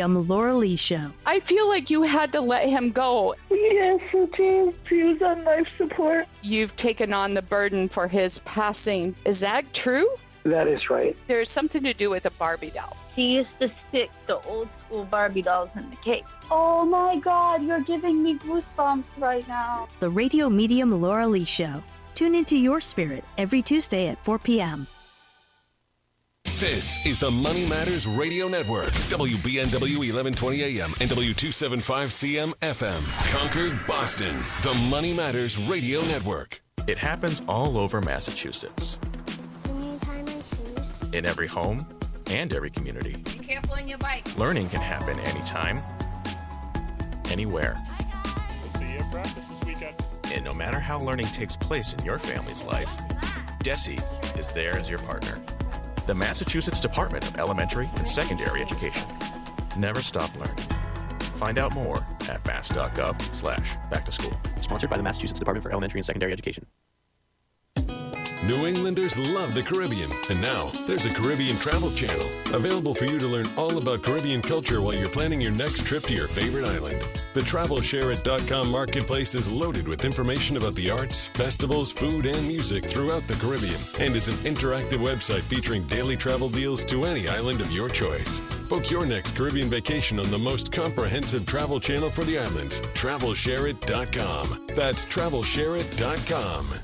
Laura Lee Show. I feel like you had to let him go. Yes, it is. He was on life support. You've taken on the burden for his passing. Is that true? That is right. There's something to do with a Barbie doll. He used to stick the old school Barbie dolls in the cake. Oh my God, you're giving me goosebumps right now. The radio medium Laura Lee Show. Tune into your spirit every Tuesday at 4 p.m. This is the Money Matters Radio Network. WBNW 1120 AM and W275CM FM. Concord, Boston. The Money Matters Radio Network. It happens all over Massachusetts. Can you tie my shoes? In every home and every community. Be careful on your bike. Learning can happen anytime, anywhere. We'll see you at practice this weekend. And no matter how learning takes place in your family's life, DESE is there as your partner. The Massachusetts Department of Elementary and Secondary Education. Never stop learning. Find out more at mass.gov/back-to-school. Sponsored by the Massachusetts Department for Elementary and Secondary Education. New Englanders love the Caribbean, and now there's a Caribbean travel channel available for you to learn all about Caribbean culture while you're planning your next trip to your favorite island. The TravelShareIt.com marketplace is loaded with information about the arts, festivals, food, and music throughout the Caribbean, and is an interactive website featuring daily travel deals to any island of your choice. Book your next Caribbean vacation on the most comprehensive travel channel for the islands, TravelShareIt.com. That's TravelShareIt.com.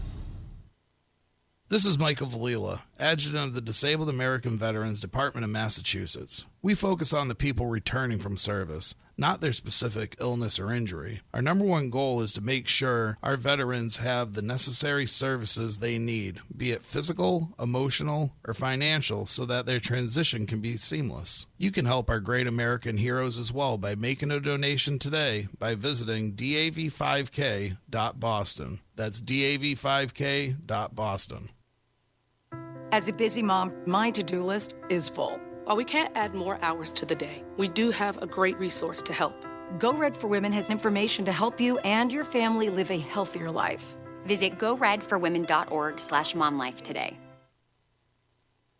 This is Michael Valila, Adjutant of the Disabled American Veterans Department of Massachusetts. We focus on the people returning from service, not their specific illness or injury. Our number one goal is to make sure our veterans have the necessary services they need, be it physical, emotional, or financial, so that their transition can be seamless. You can help our great American heroes as well by making a donation today by visiting dav5k.boston. That's dav5k.boston. As a busy mom, my to-do list is full. While we can't add more hours to the day, we do have a great resource to help. Go Red for Women has information to help you and your family live a healthier life. Visit goredforwomen.org/momlife today.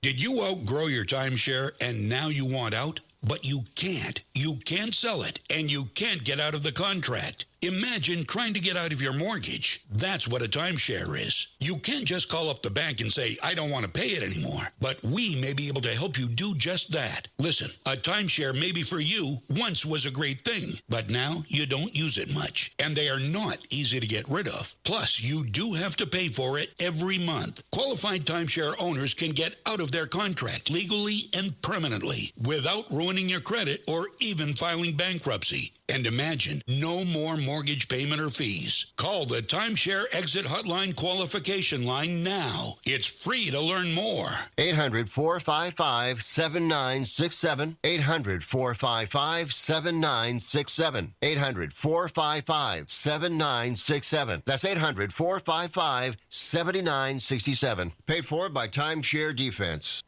Did you outgrow your timeshare and now you want out? But you can't. You can't sell it, and you can't get out of the contract. Imagine trying to get out of your mortgage. That's what a timeshare is. You can't just call up the bank and say, I don't want to pay it anymore. But we may be able to help you do just that. Listen, a timeshare maybe for you once was a great thing, but now you don't use it much. And they are not easy to get rid of. Plus, you do have to pay for it every month. Qualified timeshare owners can get out of their contract legally and permanently without ruining your credit or even filing bankruptcy. And imagine, no more mortgage payment or fees. Call the Timeshare Exit Hotline qualification line now. It's free to learn more. 800-455-7967. 800-455-7967. 800-455-7967. That's 800-455-7967. Paid for by Timeshare Defense.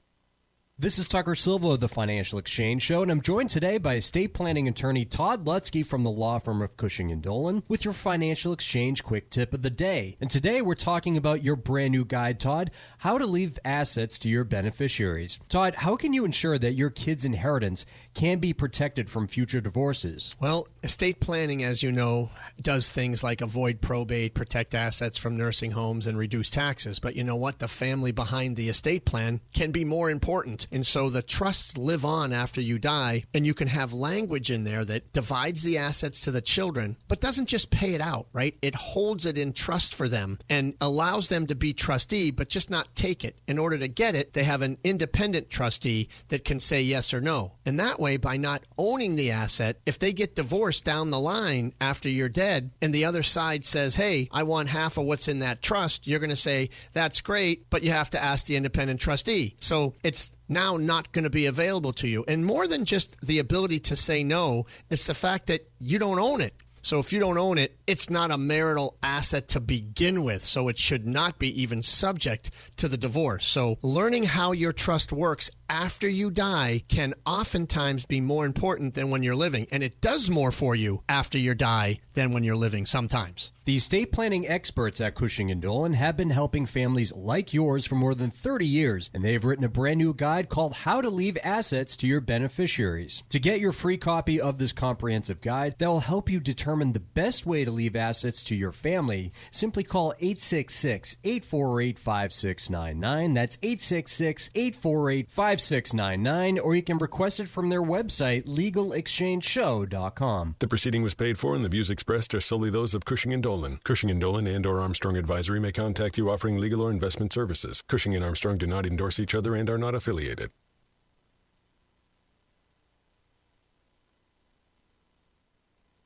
This is Tucker Silva of the Financial Exchange Show, and I'm joined today by estate planning attorney Todd Lutzke from the law firm of Cushing & Dolan with your Financial Exchange quick tip of the day. And today we're talking about your brand new guide, Todd, how to leave assets to your beneficiaries. Todd, how can you ensure that your kids' inheritance can be protected from future divorces? Well, estate planning, as you know, does things like avoid probate, protect assets from nursing homes, and reduce taxes. But you know what? The family behind the estate plan can be more important. And so the trusts live on after you die, and you can have language in there that divides the assets to the children, but doesn't just pay it out, right? It holds it in trust for them and allows them to be trustee, but just not take it. In order to get it, they have an independent trustee that can say yes or no. And that way, by not owning the asset, if they get divorced down the line after you're dead, and the other side says, hey, I want half of what's in that trust, you're going to say, that's great, but you have to ask the independent trustee. So it's now not going to be available to you. And more than just the ability to say no, it's the fact that you don't own it. So if you don't own it, it's not a marital asset to begin with, so it should not be even subject to the divorce. So learning how your trust works after you die can oftentimes be more important than when you're living, and it does more for you after you die than when you're living sometimes. The estate planning experts at Cushing & Dolan have been helping families like yours for more than 30 years, and they've written a brand new guide called How to Leave Assets to Your Beneficiaries. To get your free copy of this comprehensive guide that will help you determine the best way to leave assets to your family, simply call 866-848-5699. That's 866-848-5699, or you can request it from their website, legalexchangeshow.com. The proceeding was paid for, and the views expressed are solely those of Cushing & Dolan. Cushing & Dolan and or Armstrong Advisory may contact you offering legal or investment services. Cushing and Armstrong do not endorse each other and are not affiliated.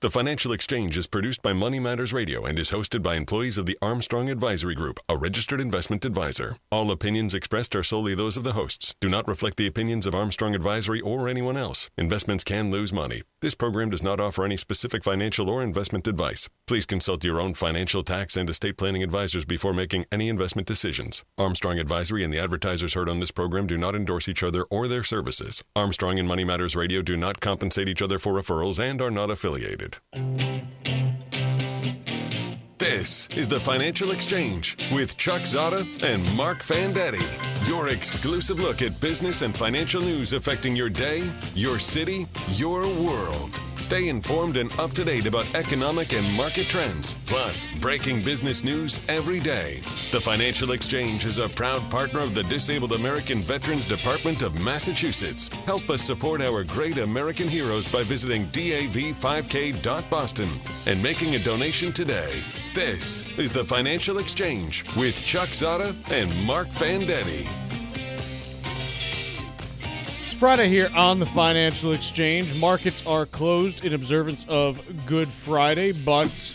The Financial Exchange is produced by Money Matters Radio and is hosted by employees of the Armstrong Advisory Group, a registered investment advisor. All opinions expressed are solely those of the hosts, do not reflect the opinions of Armstrong Advisory or anyone else. Investments can lose money. This program does not offer any specific financial or investment advice. Please consult your own financial, tax, and estate planning advisors before making any investment decisions. Armstrong Advisory and the advertisers heard on this program do not endorse each other or their services. Armstrong and Money Matters Radio do not compensate each other for referrals and are not affiliated. This is the Financial Exchange with Chuck Zodda and Marc Fandetti. Your exclusive look at business and financial news affecting your day, your city, your world. Stay informed and up to date about economic and market trends, plus breaking business news every day. The Financial Exchange is a proud partner of the Disabled American Veterans Department of Massachusetts. Help us support our great American heroes by visiting dav5k.boston and making a donation today. This is the Financial Exchange with Chuck Zodda and Marc Fandetti. It's Friday here on the Financial Exchange. Markets are closed in observance of Good Friday, but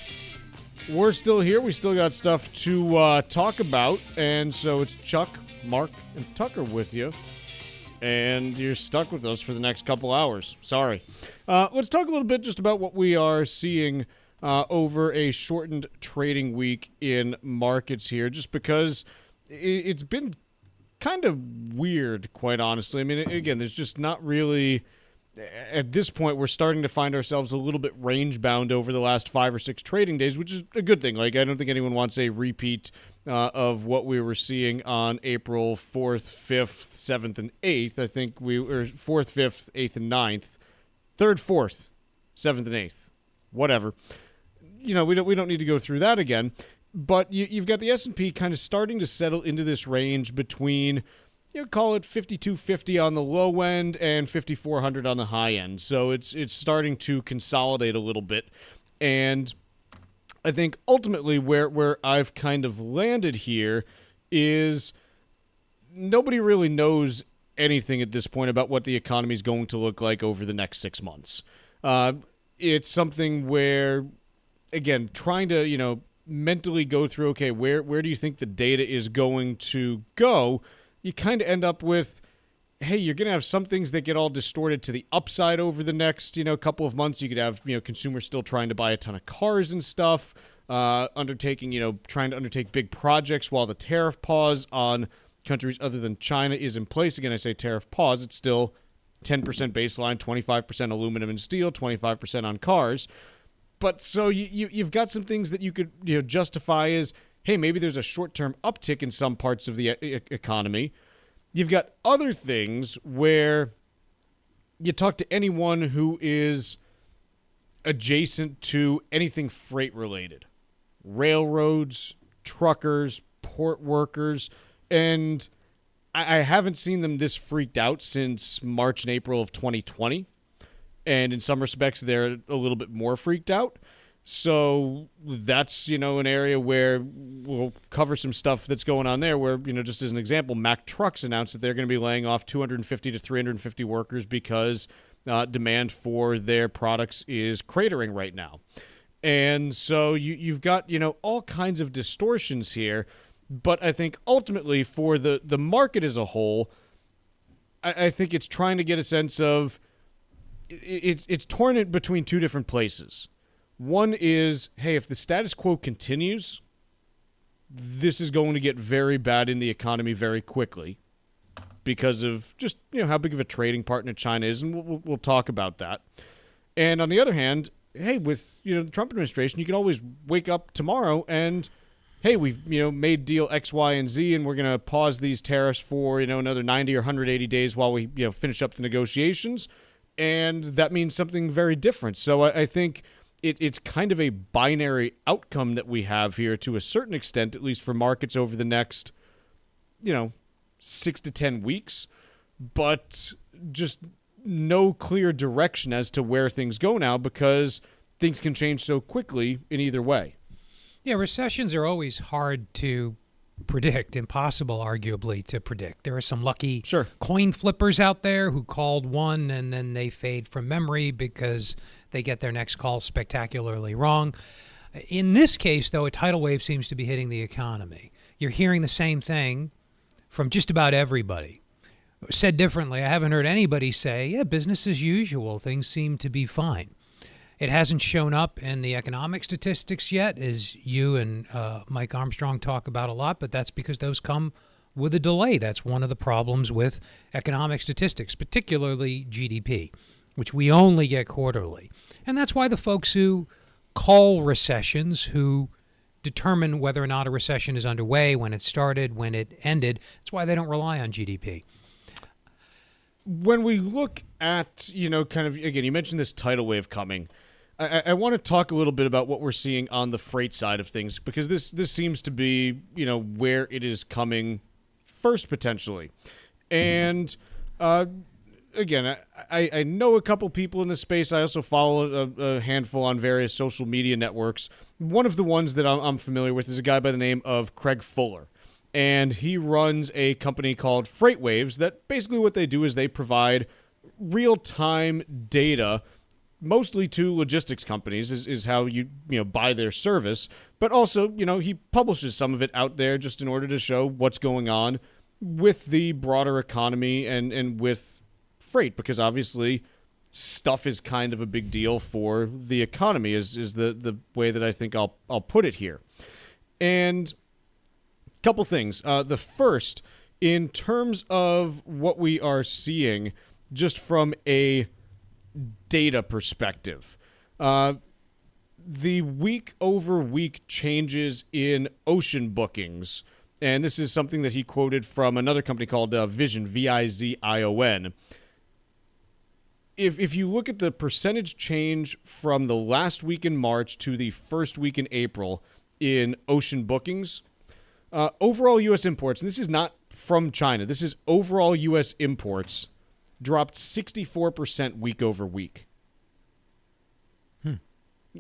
we're still here. We still got stuff to talk about, and so it's Chuck, Mark, and Tucker with you, and you're stuck with us for the next couple hours. Sorry. Let's talk a little bit just about what we are seeing over a shortened trading week in markets here, just because it's been kind of weird, quite honestly. I mean, again, there's just not really, at this point, we're starting to find ourselves a little bit range-bound over the last 5 or 6 trading days, which is a good thing. Like, I don't think anyone wants a repeat of what we were seeing on April 4th, 5th, 7th, and 8th. I think we were 4th, 5th, 8th, and 9th. 3rd, 4th, 7th, and 8th. Whatever. You know, we don't need to go through that again. But you've got the S&P kind of starting to settle into this range between, call it 5,250 on the low end and 5,400 on the high end. So it's starting to consolidate a little bit. And I think ultimately where I've kind of landed here is nobody really knows anything at this point about what the economy is going to look like over the next 6 months. It's something where, again, trying to, mentally go through, okay, where do you think the data is going to go? You kind of end up with, hey, you're going to have some things that get all distorted to the upside over the next, couple of months. You could have, consumers still trying to buy a ton of cars and stuff, trying to undertake big projects while the tariff pause on countries other than China is in place. Again, I say tariff pause, it's still 10% baseline, 25% aluminum and steel, 25% on cars. But so you've got some things that you could justify as, hey, maybe there's a short-term uptick in some parts of the economy. You've got other things where you talk to anyone who is adjacent to anything freight-related. Railroads, truckers, port workers, and I haven't seen them this freaked out since March and April of 2020. And in some respects, they're a little bit more freaked out. So that's, an area where we'll cover some stuff that's going on there where, just as an example, Mack Trucks announced that they're going to be laying off 250 to 350 workers because demand for their products is cratering right now. And so you've got, all kinds of distortions here. But I think ultimately for the market as a whole, I think it's trying to get a sense of, it's torn in between two different places. One is, hey, if the status quo continues, this is going to get very bad in the economy very quickly because of just, how big of a trading partner China is, and we'll talk about that. And on the other hand, hey, with the Trump administration, you can always wake up tomorrow and, hey, we've made deal X, Y, and Z, and we're going to pause these tariffs for another 90 or 180 days while we finish up the negotiations, and that means something very different. So I think it's kind of a binary outcome that we have here to a certain extent, at least for markets over the next 6 to 10 weeks, but just no clear direction as to where things go now because things can change so quickly in either way. Yeah, recessions are always hard to predict, impossible, arguably, to predict. There are some lucky coin flippers out there who called one and then they fade from memory because they get their next call spectacularly wrong. In this case, though, a tidal wave seems to be hitting the economy. You're hearing the same thing from just about everybody. Said differently, I haven't heard anybody say, yeah, business as usual, things seem to be fine. It hasn't shown up in the economic statistics yet, as you and Mike Armstrong talk about a lot, but that's because those come with a delay. That's one of the problems with economic statistics, particularly GDP, which we only get quarterly. And that's why the folks who call recessions, who determine whether or not a recession is underway, when it started, when it ended, that's why they don't rely on GDP. When we look at, kind of, again, you mentioned this tidal wave coming. I want to talk a little bit about what we're seeing on the freight side of things, because this seems to be, where it is coming first, potentially. And, again, I know a couple people in this space. I also follow a handful on various social media networks. One of the ones that I'm familiar with is a guy by the name of Craig Fuller. And he runs a company called FreightWaves that basically what they do is they provide real-time data mostly to logistics companies is how you buy their service, but also, he publishes some of it out there just in order to show what's going on with the broader economy and with freight, because obviously stuff is kind of a big deal for the economy is the way that I think I'll put it here. And a couple things. The first, in terms of what we are seeing just from a data perspective, the week-over-week changes in ocean bookings, and this is something that he quoted from another company called Vision, Vizion. If you look at the percentage change from the last week in March to the first week in April in ocean bookings, overall U.S. imports, and this is not from China, this is overall U.S. imports, dropped 64% week over week.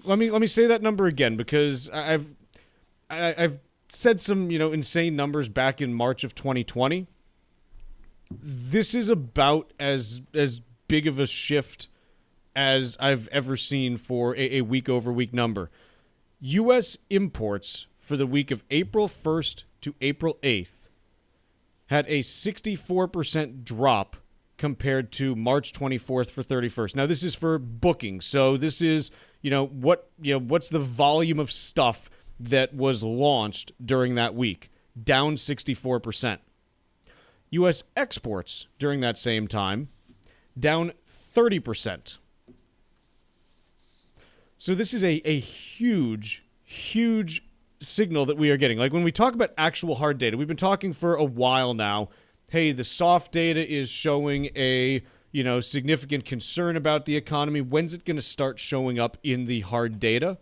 Let me say that number again, because I've said some insane numbers back in March of 2020. This is about as big of a shift as I've ever seen for a week over week number. U.S. imports for the week of April 1st to April 8th had a 64% drop compared to March 24th for 31st. Now, this is for bookings. So this is, what's the volume of stuff that was launched during that week? Down 64%. U.S. exports during that same time, down 30%. So this is a huge, huge signal that we are getting. Like when we talk about actual hard data, we've been talking for a while now. Hey, the soft data is showing a, significant concern about the economy. When's it going to start showing up in the hard data?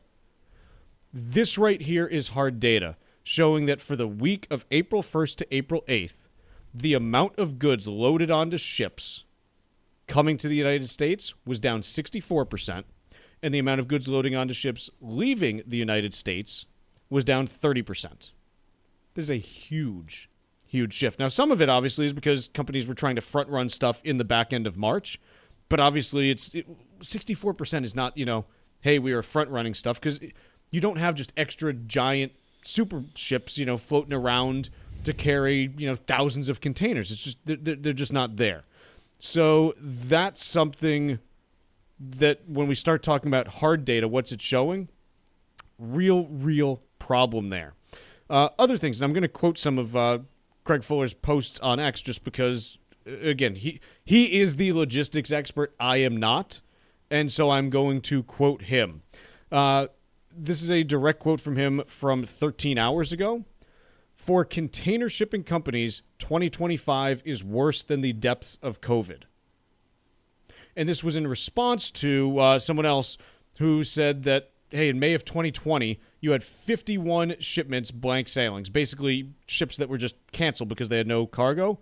This right here is hard data, showing that for the week of April 1st to April 8th, the amount of goods loaded onto ships coming to the United States was down 64%, and the amount of goods loading onto ships leaving the United States was down 30%. This is a huge shift. Now, some of it obviously is because companies were trying to front run stuff in the back end of March, but obviously 64% is not, hey, we are front running stuff, because you don't have just extra giant super ships, floating around to carry, thousands of containers. It's just, they're just not there. So that's something that when we start talking about hard data, what's it showing? Real problem there. Other things, and I'm going to quote some of Craig Fuller's posts on X just because, again, he is the logistics expert. I am not. and so I'm going to quote him. This is a direct quote from him from 13 hours ago. For container shipping companies, 2025 is worse than the depths of COVID. And this was in response to someone else who said that, hey, in May of 2020, you had 51 shipments blank sailings, basically ships that were just canceled because they had no cargo.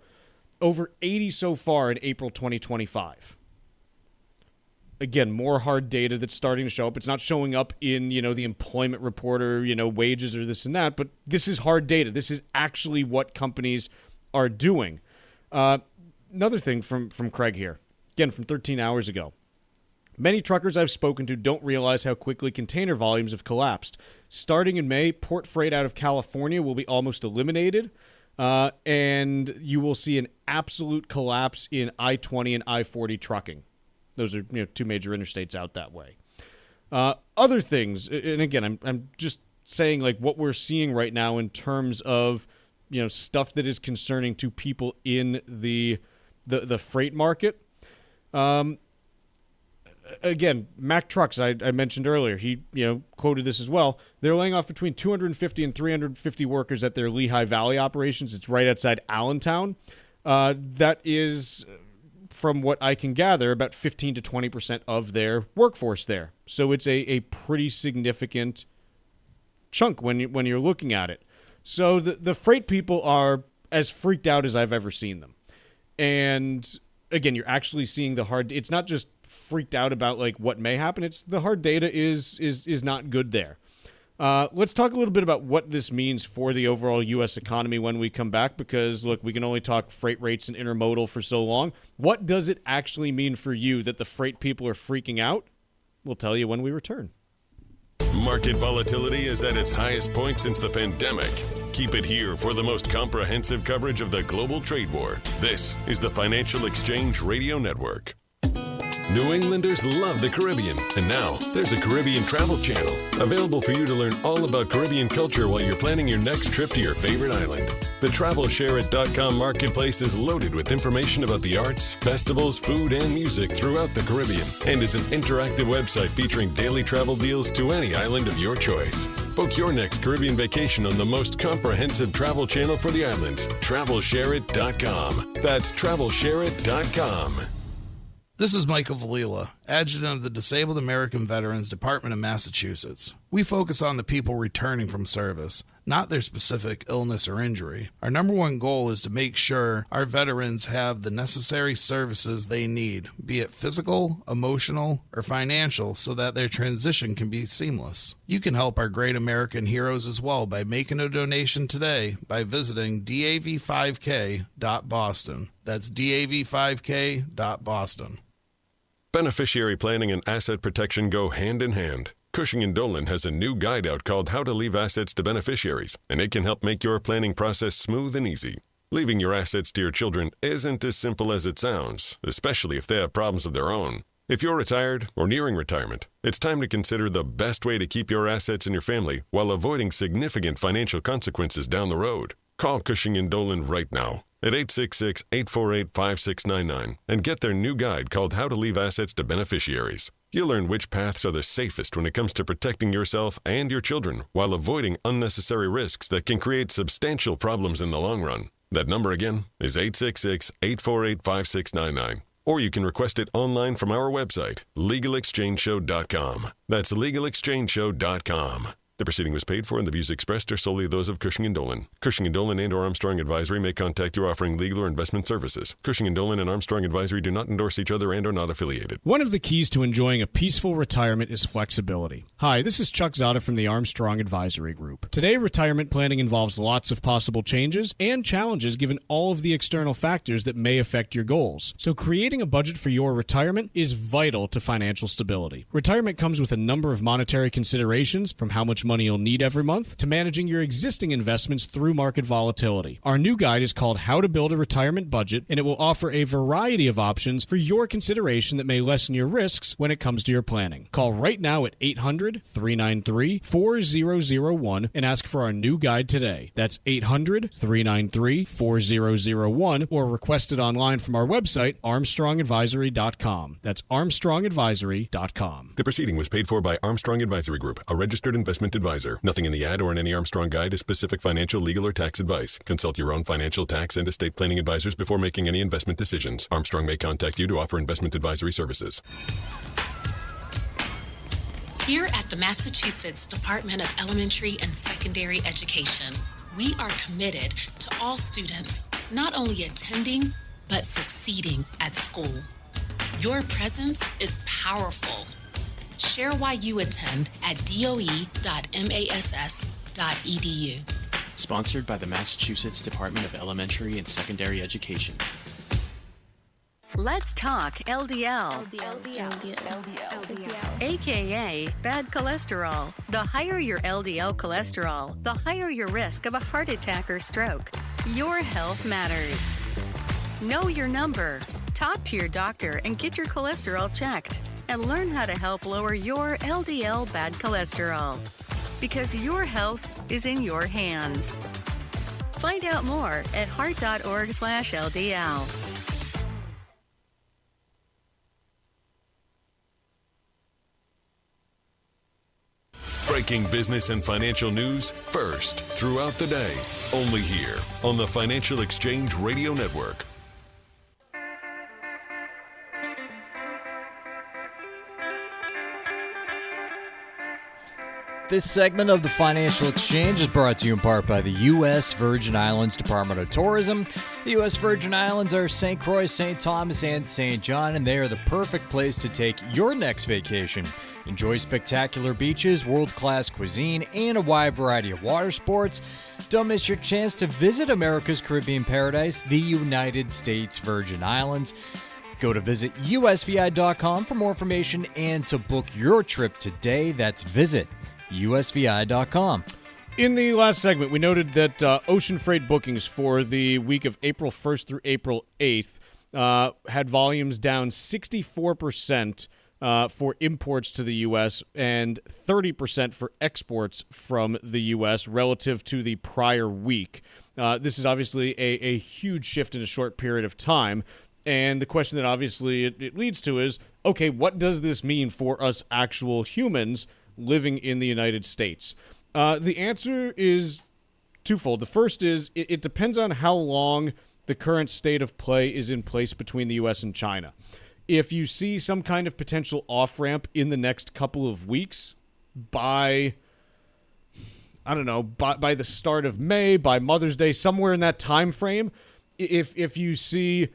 Over 80 so far in April 2025. Again, more hard data that's starting to show up. It's not showing up in, the employment report or, wages or this and that, but this is hard data. This is actually what companies are doing. Another thing from Craig here, again, from 13 hours ago. Many truckers I've spoken to don't realize how quickly container volumes have collapsed. Starting in May, port freight out of California will be almost eliminated, and you will see an absolute collapse in I-20 and I-40 trucking. Those are two major interstates out that way. Other things, and again, I'm just saying like what we're seeing right now in terms of stuff that is concerning to people in the freight market. Again, Mack Trucks, I mentioned earlier, he quoted this as well. They're laying off between 250 and 350 workers at their Lehigh Valley operations. It's right outside Allentown. That is, from what I can gather, about 15 to 20% of their workforce there. So it's a pretty significant chunk when you're looking at it. So the freight people are as freaked out as I've ever seen them. And again, you're actually seeing the hard. It's not just freaked out about like what may happen. It's the hard data is not good there. Let's talk a little bit about what this means for the overall U.S. economy when we come back, because look, we can only talk freight rates and intermodal for so long. What does it actually mean for you that the freight people are freaking out? We'll tell you when we return. Market volatility is at its highest point since the pandemic. Keep it here for the most comprehensive coverage of the global trade war. This is the Financial Exchange Radio Network. New Englanders love the Caribbean, and now there's a Caribbean travel channel available for you to learn all about Caribbean culture while you're planning your next trip to your favorite island. The TravelShareIt.com marketplace is loaded with information about the arts, festivals, food, and music throughout the Caribbean, and is an interactive website featuring daily travel deals to any island of your choice. Book your next Caribbean vacation on the most comprehensive travel channel for the islands, TravelShareIt.com. That's TravelShareIt.com. This is Michael Valila, Adjutant of the Disabled American Veterans Department of Massachusetts. We focus on the people returning from service, not their specific illness or injury. Our number one goal is to make sure our veterans have the necessary services they need, be it physical, emotional, or financial, so that their transition can be seamless. You can help our great American heroes as well by making a donation today by visiting dav5k.boston. That's dav5k.boston. Beneficiary planning and asset protection go hand in hand. Cushing & Dolan has a new guide out called How to Leave Assets to Beneficiaries, and it can help make your planning process smooth and easy. Leaving your assets to your children isn't as simple as it sounds, especially if they have problems of their own. If you're retired or nearing retirement, it's time to consider the best way to keep your assets in your family while avoiding significant financial consequences down the road. Call Cushing & Dolan right now at 866-848-5699 and get their new guide called How to Leave Assets to Beneficiaries. You'll learn which paths are the safest when it comes to protecting yourself and your children while avoiding unnecessary risks that can create substantial problems in the long run. That number again is 866-848-5699. Or you can request it online from our website, LegalExchangeShow.com. That's LegalExchangeShow.com. The proceeding was paid for, and the views expressed are solely those of Cushing & Dolan. Cushing & Dolan and or Armstrong Advisory may contact you offering legal or investment services. Cushing & Dolan and Armstrong Advisory do not endorse each other and are not affiliated. One of the keys to enjoying a peaceful retirement is flexibility. Hi, this is Chuck Zodda from the Armstrong Advisory Group. Today, retirement planning involves lots of possible changes and challenges given all of the external factors that may affect your goals. So creating a budget for your retirement is vital to financial stability. Retirement comes with a number of monetary considerations, from how much money you'll need every month to managing your existing investments through market volatility. Our new guide is called How to Build a Retirement Budget, and it will offer a variety of options for your consideration that may lessen your risks when it comes to your planning. Call right now at 800-393-4001 and ask for our new guide today. That's 800-393-4001 or request it online from our website, armstrongadvisory.com. That's armstrongadvisory.com. The proceeding was paid for by Armstrong Advisory Group, a registered investment advisor. Nothing in the ad or in any Armstrong guide is specific financial, legal, or tax advice. Consult your own financial, tax, and estate planning advisors before making any investment decisions. Armstrong may contact you to offer investment advisory services. Here at the Massachusetts Department of Elementary and Secondary Education, we are committed to all students not only attending, but succeeding at school. Your presence is powerful. Share why you attend at doe.mass.edu. Sponsored by the Massachusetts Department of Elementary and Secondary Education. Let's talk LDL. AKA bad cholesterol. The higher your LDL cholesterol, the higher your risk of a heart attack or stroke. Your health matters. Know your number. Talk to your doctor and get your cholesterol checked. And learn how to help lower your LDL bad cholesterol. Because your health is in your hands. Find out more at heart.org/LDL. Breaking business and financial news first throughout the day. Only here on the Financial Exchange Radio Network. This segment of the Financial Exchange is brought to you in part by the U.S. Virgin Islands Department of Tourism. The U.S. Virgin Islands are St. Croix, St. Thomas, and St. John, and they are the perfect place to take your next vacation. Enjoy spectacular beaches, world-class cuisine, and a wide variety of water sports. Don't miss your chance to visit America's Caribbean paradise, the United States Virgin Islands. Go to visit usvi.com for more information and to book your trip today. That's visit usvi.com. In the last segment, we noted that ocean freight bookings for the week of April 1st through April 8th had volumes down 64% for imports to the U.S. and 30% for exports from the U.S. relative to the prior week. This is obviously a huge shift in a short period of time. And the question that obviously it leads to is, okay, what does this mean for us actual humans living in the United States? The answer is twofold. The first is it depends on how long the current state of play is in place between the U.S. and China. If you see some kind of potential off-ramp in the next couple of weeks by, I don't know, by the start of May, by Mother's Day, somewhere in that time frame, if you see,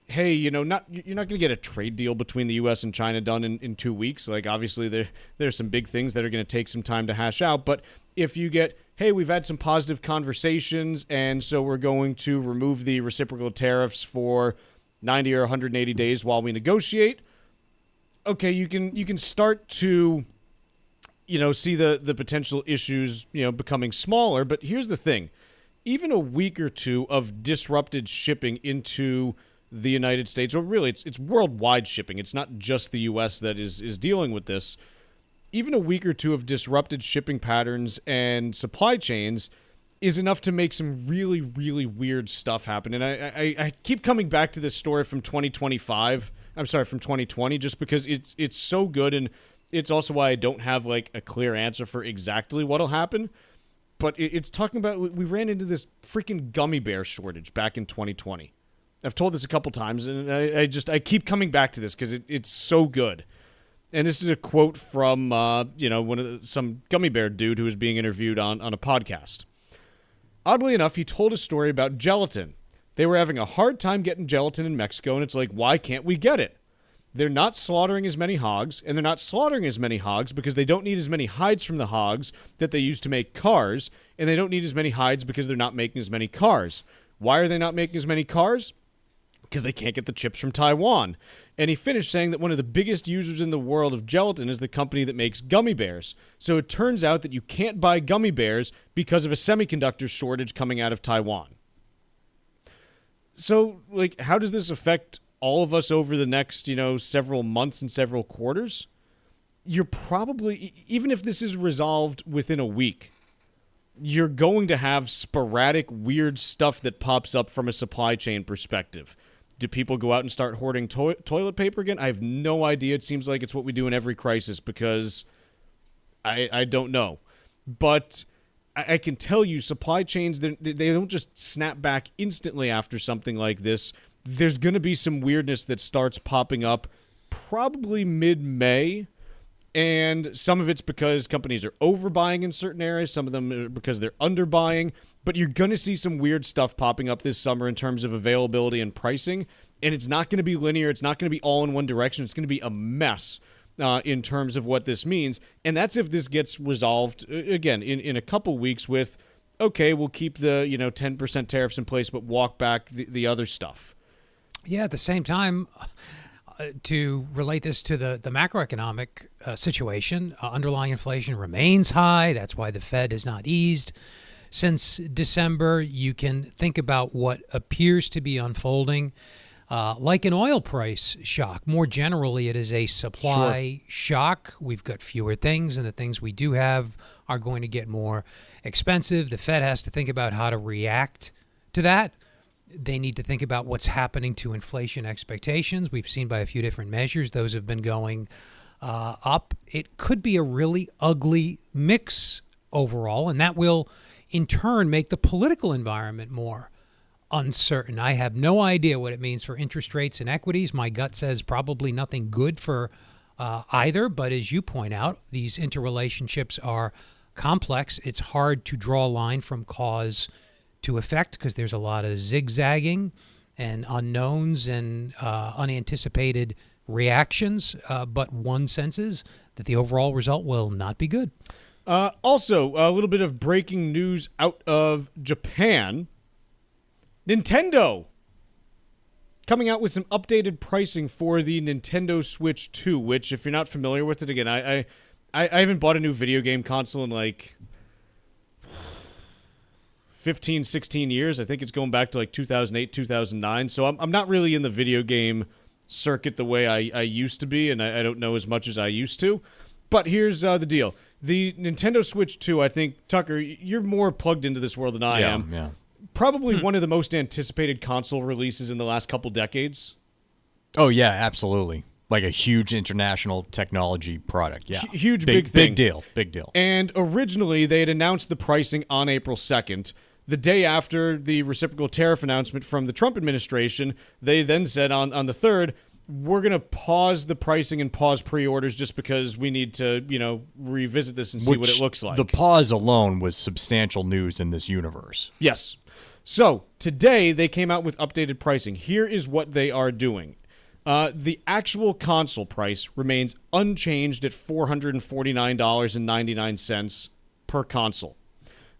hey, you're not going to get a trade deal between the U.S. and China done in 2 weeks. Like, obviously, there's some big things that are going to take some time to hash out. But if you get, hey, we've had some positive conversations, and so we're going to remove the reciprocal tariffs for 90 or 180 days while we negotiate, okay, you can start to, see the potential issues, becoming smaller. But here's the thing. Even a week or two of disrupted shipping into the United States, or really it's worldwide shipping. It's not just the U.S. that is dealing with this. Even a week or two of disrupted shipping patterns and supply chains is enough to make some really, really weird stuff happen. And I keep coming back to this story from 2020, just because it's so good, and it's also why I don't have like a clear answer for exactly what'll happen. But it's talking about, we ran into this freaking gummy bear shortage back in 2020. I've told this a couple times, and I keep coming back to this because it's so good. And this is a quote from some gummy bear dude who was being interviewed on a podcast. Oddly enough, he told a story about gelatin. They were having a hard time getting gelatin in Mexico, and it's like, why can't we get it? They're not slaughtering as many hogs, and they're not slaughtering as many hogs because they don't need as many hides from the hogs that they use to make cars, and they don't need as many hides because they're not making as many cars. Why are they not making as many cars? because they can't get the chips from Taiwan. And he finished saying that one of the biggest users in the world of gelatin is the company that makes gummy bears. So it turns out that you can't buy gummy bears because of a semiconductor shortage coming out of Taiwan. So, like, how does this affect all of us over the next, several months and several quarters? You're probably, even if this is resolved within a week, you're going to have sporadic, weird stuff that pops up from a supply chain perspective. Do people go out and start hoarding toilet paper again? I have no idea. It seems like it's what we do in every crisis because I don't know. But I can tell you supply chains, they don't just snap back instantly after something like this. There's going to be some weirdness that starts popping up probably mid-May. And some of it's because companies are overbuying in certain areas. Some of them are because they're underbuying. But you're going to see some weird stuff popping up this summer in terms of availability and pricing. And it's not going to be linear. It's not going to be all in one direction. It's going to be a mess in terms of what this means. And that's if this gets resolved, again, in a couple weeks with, okay, we'll keep the 10% tariffs in place, but walk back the other stuff. Yeah, at the same time, to relate this to the macroeconomic situation, underlying inflation remains high. That's why the Fed has not eased since December. You can think about what appears to be unfolding like an oil price shock. More generally, it is a supply shock. We've got fewer things, and the things we do have are going to get more expensive. The Fed has to think about how to react to that. They need to think about what's happening to inflation expectations. We've seen by a few different measures, those have been going up. It could be a really ugly mix overall, and that will, in turn, make the political environment more uncertain. I have no idea what it means for interest rates and equities. My gut says probably nothing good for either, but as you point out, these interrelationships are complex. It's hard to draw a line from cause to effect because there's a lot of zigzagging and unknowns and unanticipated reactions, but one senses that the overall result will not be good. Also, a little bit of breaking news out of Japan. Nintendo coming out with some updated pricing for the Nintendo Switch 2, which, if you're not familiar with it, again, I haven't bought a new video game console in like 15, 16 years. I think it's going back to like 2008, 2009. So I'm not really in the video game circuit the way I used to be, and I don't know as much as I used to. But here's the deal. The Nintendo Switch 2, I think, Tucker, you're more plugged into this world than I am. Yeah. Probably one of the most anticipated console releases in the last couple decades. Oh, yeah, absolutely. Like a huge international technology product. Yeah. Huge, big thing. Big deal. And originally, they had announced the pricing on April 2nd. The day after the reciprocal tariff announcement from the Trump administration, they then said on the 3rd, we're going to pause the pricing and pause pre-orders just because we need to, revisit this and see what it looks like. The pause alone was substantial news in this universe. Yes. So today they came out with updated pricing. Here is what they are doing. The actual console price remains unchanged at $449.99 per console.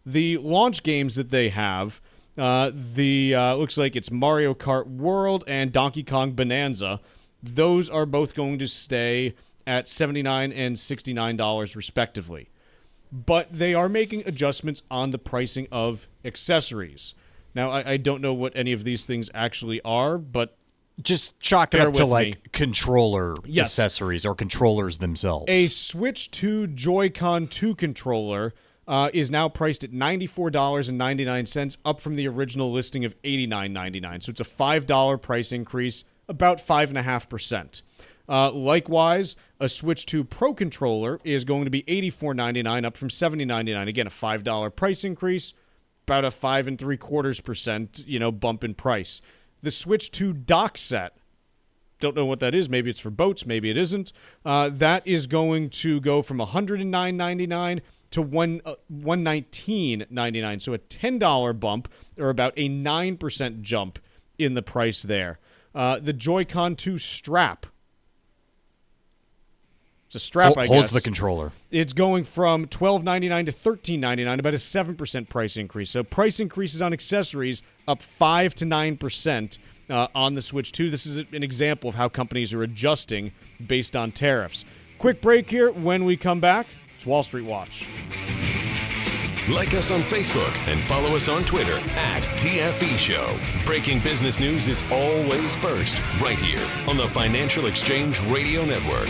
The launch games that they have, looks like it's Mario Kart World and Donkey Kong Bonanza. Those are both going to stay at $79 and $69 respectively. But they are making adjustments on the pricing of accessories. Now, I don't know what any of these things actually are, but just chalk it up to like controller accessories or controllers themselves. A Switch 2 Joy-Con 2 controller is now priced at $94.99, up from the original listing of $89.99. So it's a $5 price increase, about 5.5%. Likewise, a Switch 2 Pro controller is going to be $84.99, up from $70.99. Again, a $5 price increase, about a 5.75%, bump in price. The Switch 2 dock set, don't know what that is. Maybe it's for boats. Maybe it isn't. That is going to go from $109.99 to $119.99. So a $10 bump, or about a 9% jump in the price there. The Joy-Con 2 strap. It's a strap, I guess. Holds the controller. It's going from $12.99 to $13.99, about a 7% price increase. So price increases on accessories up 5 to 9%. on the switch, too. This is an example of how companies are adjusting based on tariffs. Quick break here. When we come back, it's Wall Street Watch. Like us on Facebook and follow us on Twitter @TFE Show. Breaking business news is always first, right here on the Financial Exchange Radio Network.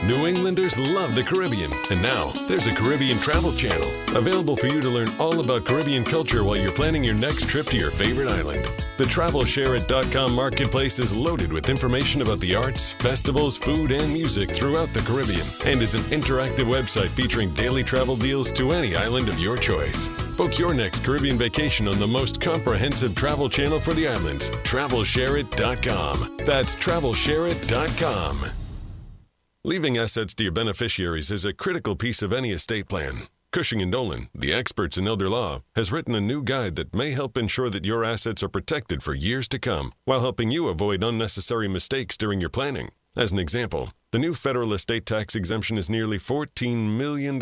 New Englanders love the Caribbean, and now there's a Caribbean travel channel available for you to learn all about Caribbean culture while you're planning your next trip to your favorite island. The TravelShareIt.com marketplace is loaded with information about the arts, festivals, food, and music throughout the Caribbean, and is an interactive website featuring daily travel deals to any island of your choice. Book your next Caribbean vacation on the most comprehensive travel channel for the islands, TravelShareIt.com. That's TravelShareIt.com. Leaving assets to your beneficiaries is a critical piece of any estate plan. Cushing & Dolan, the experts in elder law, has written a new guide that may help ensure that your assets are protected for years to come, while helping you avoid unnecessary mistakes during your planning. As an example, the new federal estate tax exemption is nearly $14 million.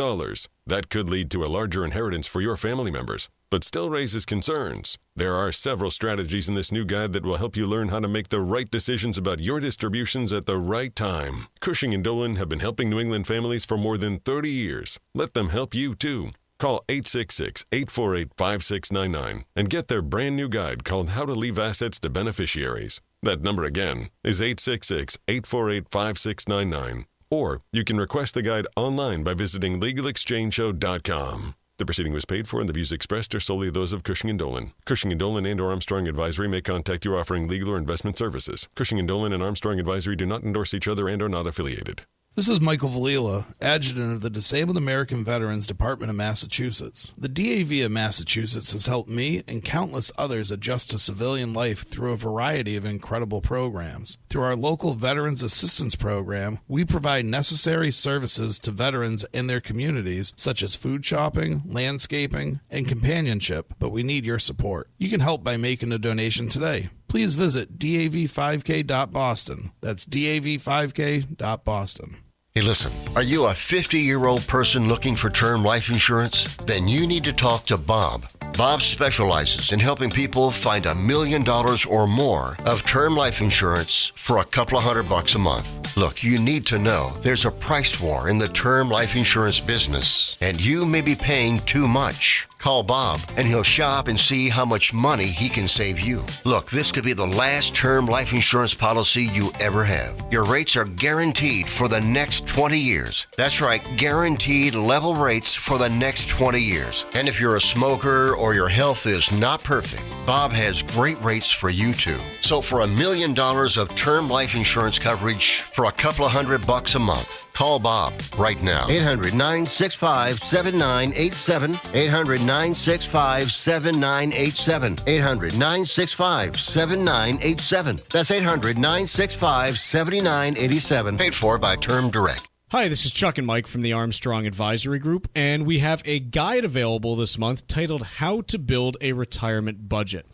That could lead to a larger inheritance for your family members, but still raises concerns. There are several strategies in this new guide that will help you learn how to make the right decisions about your distributions at the right time. Cushing & Dolan have been helping New England families for more than 30 years. Let them help you, too. Call 866-848-5699 and get their brand new guide called How to Leave Assets to Beneficiaries. That number again is 866-848-5699. Or you can request the guide online by visiting LegalExchangeShow.com. The proceeding was paid for and the views expressed are solely those of Cushing & Dolan. Cushing & Dolan and or Armstrong Advisory may contact you offering legal or investment services. Cushing & Dolan and Armstrong Advisory do not endorse each other and are not affiliated. This is Michael Valila, Adjutant of the Disabled American Veterans Department of Massachusetts. The DAV of Massachusetts has helped me and countless others adjust to civilian life through a variety of incredible programs. Through our local Veterans Assistance Program, we provide necessary services to veterans and their communities, such as food shopping, landscaping, and companionship, but we need your support. You can help by making a donation today. Please visit dav5k.boston. That's dav5k.boston. Hey, listen, are you a 50-year-old person looking for term life insurance? Then you need to talk to Bob. Bob specializes in helping people find $1 million or more of term life insurance for a couple of $100 a month. Look, you need to know there's a price war in the term life insurance business, and you may be paying too much. Call Bob, and he'll shop and see how much money he can save you. Look, this could be the last term life insurance policy you ever have. Your rates are guaranteed for the next 20 years. That's right, guaranteed level rates for the next 20 years. And if you're a smoker or your health is not perfect, Bob has great rates for you too. So for $1 million of term life insurance coverage for a couple of $100 a month, call Bob right now. 800-965-7987. 800-965-7987. 800-965-7987. That's 800-965-7987. Paid for by Term Direct. Hi, this is Chuck and Mike from the Armstrong Advisory Group, and we have a guide available this month titled How to Build a Retirement Budget.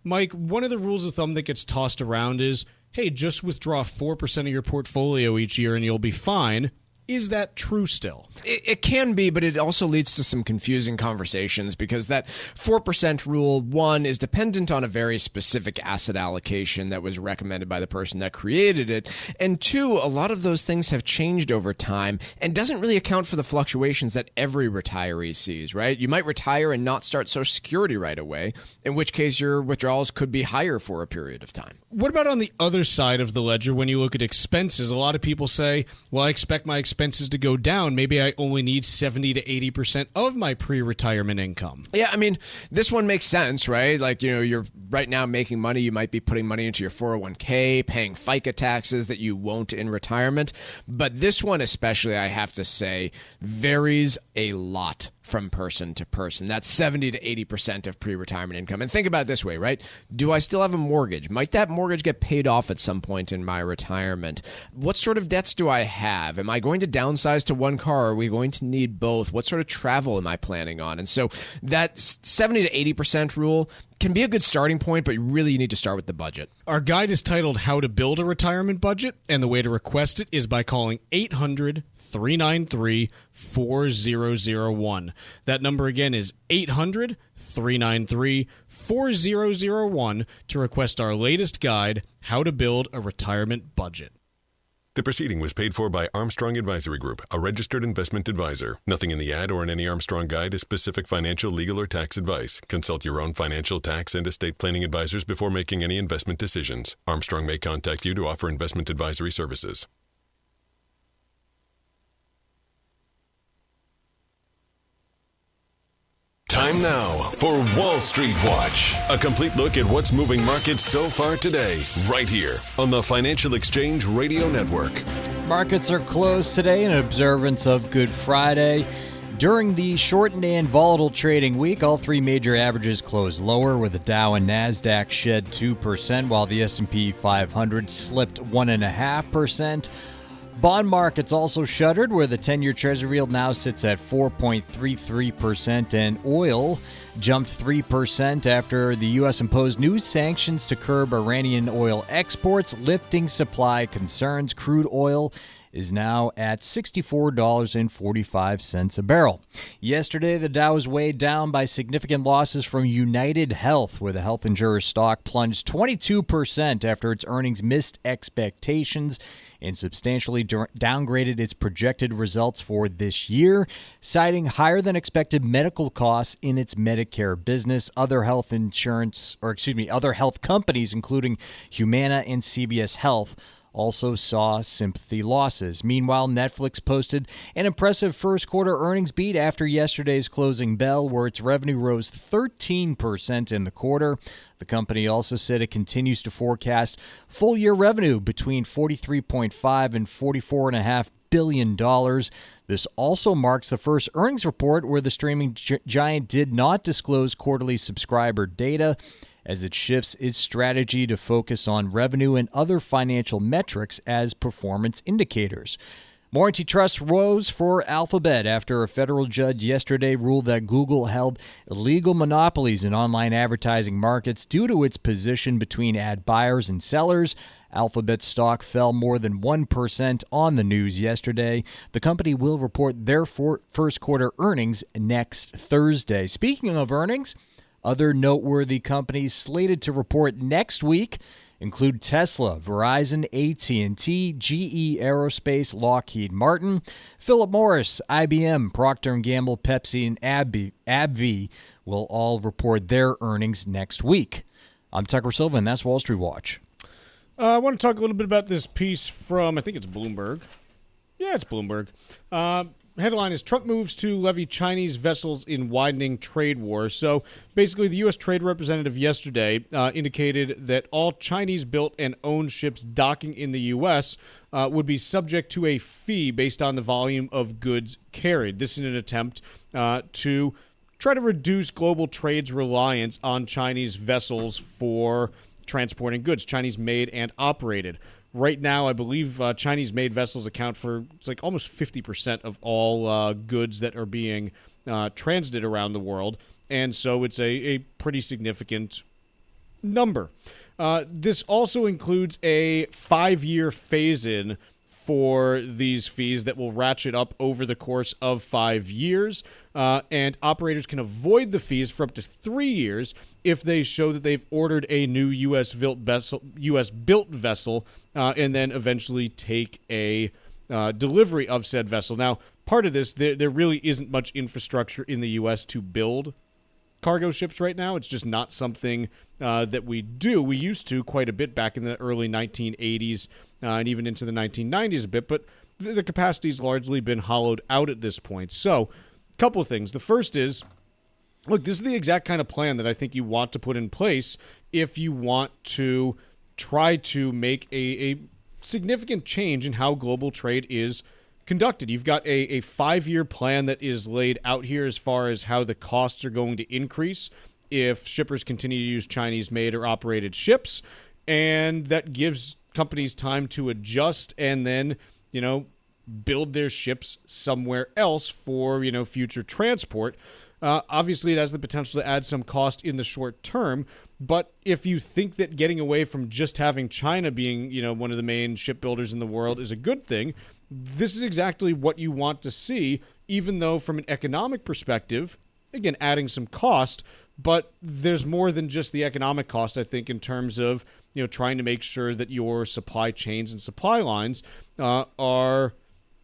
Mike, one of the rules of thumb that gets tossed around is, hey, just withdraw 4% of your portfolio each year and you'll be fine. Is that true still? It can be, but it also leads to some confusing conversations because that 4% rule, one, is dependent on a very specific asset allocation that was recommended by the person that created it. And two, a lot of those things have changed over time and doesn't really account for the fluctuations that every retiree sees, right? You might retire and not start Social Security right away, in which case your withdrawals could be higher for a period of time. What about on the other side of the ledger when you look at expenses? A lot of people say, well, I expect my expenses to go down. Maybe I only need 70 to 80% of my pre-retirement income. Yeah, I mean, this one makes sense, right? Like, you're right now making money. You might be putting money into your 401k, paying FICA taxes that you won't in retirement. But this one especially, I have to say, varies a lot from person to person. That's 70 to 80% of pre-retirement income. And think about it this way, right? Do I still have a mortgage? Might that mortgage get paid off at some point in my retirement? What sort of debts do I have? Am I going to downsize to one car? Are we going to need both? What sort of travel am I planning on? And so that 70 to 80% rule can be a good starting point, but really you need to start with the budget. Our guide is titled How to Build a Retirement Budget, and the way to request it is by calling 800-393-4001. That number again is 800-393-4001 to request our latest guide, How to Build a Retirement Budget. The proceeding was paid for by Armstrong Advisory Group, a registered investment advisor. Nothing in the ad or in any Armstrong guide is specific financial, legal, or tax advice. Consult your own financial, tax, and estate planning advisors before making any investment decisions. Armstrong may contact you to offer investment advisory services. Time now for Wall Street Watch, a complete look at what's moving markets so far today, right here on the Financial Exchange Radio Network. Markets are closed today in observance of Good Friday. During the shortened and volatile trading week, all three major averages closed lower, where the Dow and Nasdaq shed 2%, while the S&P 500 slipped 1.5%. Bond markets also shuttered, where the 10-year Treasury yield now sits at 4.33%, and oil jumped 3% after the U.S. imposed new sanctions to curb Iranian oil exports, lifting supply concerns. Crude oil is now at $64.45 a barrel. Yesterday, the Dow was weighed down by significant losses from United Health, where the health insurer's stock plunged 22% after its earnings missed expectations and substantially downgraded its projected results for this year, citing higher than expected medical costs in its Medicare business. Other health companies, including Humana and CVS Health, also saw sympathy losses. Meanwhile, Netflix posted an impressive first quarter earnings beat after yesterday's closing bell, where its revenue rose 13% in the quarter. The company also said it continues to forecast full-year revenue between $43.5 and $44.5 billion. This also marks the first earnings report where the streaming giant did not disclose quarterly subscriber data, as it shifts its strategy to focus on revenue and other financial metrics as performance indicators. More antitrust rose for Alphabet after a federal judge yesterday ruled that Google held illegal monopolies in online advertising markets due to its position between ad buyers and sellers. Alphabet stock fell more than 1% on the news yesterday. The company will report their first quarter earnings next Thursday. Speaking of earnings, other noteworthy companies slated to report next week include Tesla, Verizon, AT&T, GE Aerospace, Lockheed Martin, Philip Morris, IBM, Procter & Gamble, Pepsi, and AbbVie will all report their earnings next week. I'm Tucker Silva, and that's Wall Street Watch. I want to talk a little bit about this piece from, I think it's Bloomberg. Yeah, it's Bloomberg. Headline is Trump moves to levy Chinese vessels in widening trade war. So basically, the U.S. Trade Representative yesterday indicated that all Chinese-built and owned ships docking in the U.S. Would be subject to a fee based on the volume of goods carried. This is an attempt to try to reduce global trade's reliance on Chinese vessels for transporting goods, Chinese-made and operated. Right now, I believe Chinese-made vessels account for almost 50% of all goods that are being transited around the world, and so it's a pretty significant number. This also includes a 5-year phase-in for these fees that will ratchet up over the course of 5 years, and operators can avoid the fees for up to 3 years if they show that they've ordered a new U.S.-built vessel, and then eventually take a delivery of said vessel. Now, part of this, there really isn't much infrastructure in the U.S. to build cargo ships right now. It's just not something that we do. We used to quite a bit back in the early 1980s and even into the 1990s a bit, but the capacity's largely been hollowed out at this point. So, a couple of things. The first is, look, this is the exact kind of plan that I think you want to put in place if you want to try to make a significant change in how global trade is conducted. You've got a 5-year plan that is laid out here as far as how the costs are going to increase if shippers continue to use Chinese-made or operated ships, and that gives companies time to adjust and then, build their ships somewhere else for, future transport. Obviously, it has the potential to add some cost in the short term. But if you think that getting away from just having China being, one of the main shipbuilders in the world is a good thing, this is exactly what you want to see, even though from an economic perspective, again, adding some cost, but there's more than just the economic cost, I think, in terms of, trying to make sure that your supply chains and supply lines are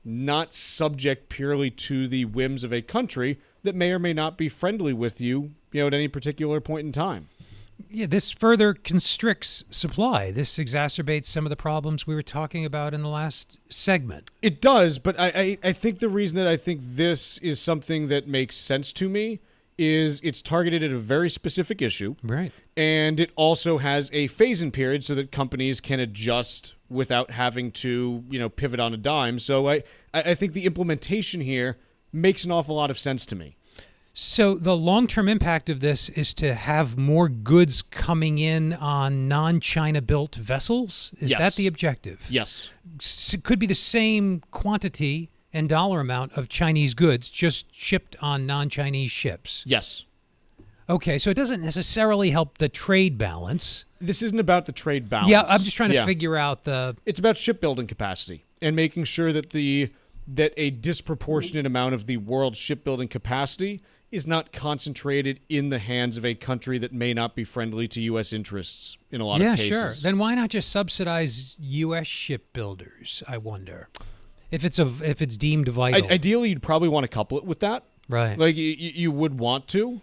not subject purely to the whims of a country that may or may not be friendly with you, at any particular point in time. Yeah, this further constricts supply. This exacerbates some of the problems we were talking about in the last segment. It does, but I think the reason that I think this is something that makes sense to me is it's targeted at a very specific issue. Right. And it also has a phase-in period so that companies can adjust without having to, pivot on a dime. So I think the implementation here makes an awful lot of sense to me. So the long-term impact of this is to have more goods coming in on non-China built vessels? Is that the objective? Yes. It could be the same quantity and dollar amount of Chinese goods just shipped on non-Chinese ships. Yes. Okay, so it doesn't necessarily help the trade balance. This isn't about the trade balance. Yeah, I'm just trying to figure out the... It's about shipbuilding capacity and making sure that that a disproportionate amount of the world's shipbuilding capacity is not concentrated in the hands of a country that may not be friendly to U.S. interests in a lot of cases. Yeah, sure. Then why not just subsidize U.S. shipbuilders, I wonder, if it's deemed vital? Ideally, you'd probably want to couple it with that. Right. Like, you would want to.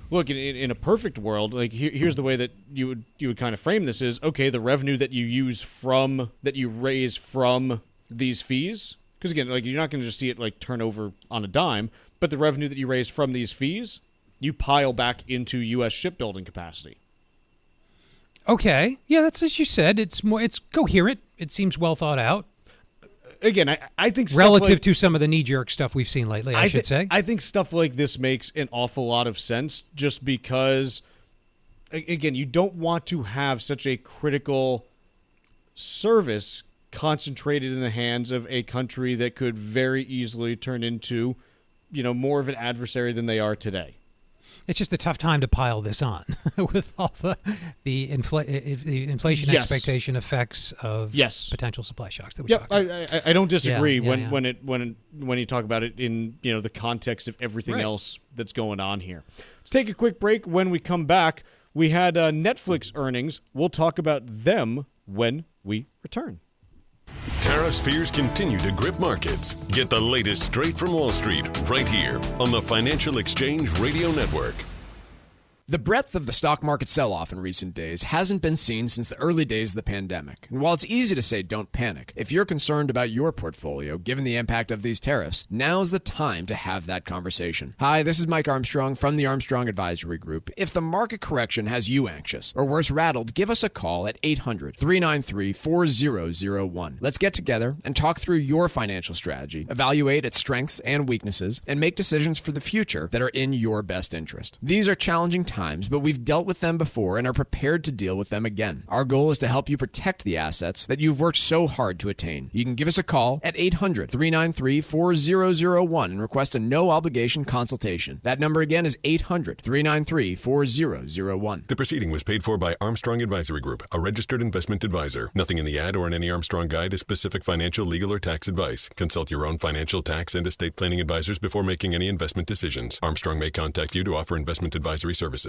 Look, in a perfect world, like here's the way that you would kind of frame this is, okay, the revenue that you raise from these fees, because again, like you're not going to just see it like turn over on a dime, but the revenue that you raise from these fees, you pile back into U.S. shipbuilding capacity. Okay, yeah, that's as you said. It's coherent. It seems well thought out. Again, I think relative to some of the knee-jerk stuff we've seen lately, I should say. I think stuff like this makes an awful lot of sense just because, again, you don't want to have such a critical service concentrated in the hands of a country that could very easily turn into, more of an adversary than they are today. It's just a tough time to pile this on with all the inflation expectation effects of potential supply shocks that we talked about. I don't disagree when you talk about it in the context of everything else that's going on here. Let's take a quick break. When we come back, we had Netflix earnings. We'll talk about them when we return. Tariffs fears continue to grip markets. Get the latest straight from Wall Street right here on the Financial Exchange Radio Network. The breadth of the stock market sell-off in recent days hasn't been seen since the early days of the pandemic. And while it's easy to say don't panic, if you're concerned about your portfolio, given the impact of these tariffs, now's the time to have that conversation. Hi, this is Mike Armstrong from the Armstrong Advisory Group. If the market correction has you anxious, or worse, rattled, give us a call at 800-393-4001. Let's get together and talk through your financial strategy, evaluate its strengths and weaknesses, and make decisions for the future that are in your best interest. These are challenging times, but we've dealt with them before and are prepared to deal with them again. Our goal is to help you protect the assets that you've worked so hard to attain. You can give us a call at 800-393-4001 and request a no-obligation consultation. That number again is 800-393-4001. The proceeding was paid for by Armstrong Advisory Group, a registered investment advisor. Nothing in the ad or in any Armstrong guide is specific financial, legal, or tax advice. Consult your own financial, tax, and estate planning advisors before making any investment decisions. Armstrong may contact you to offer investment advisory services.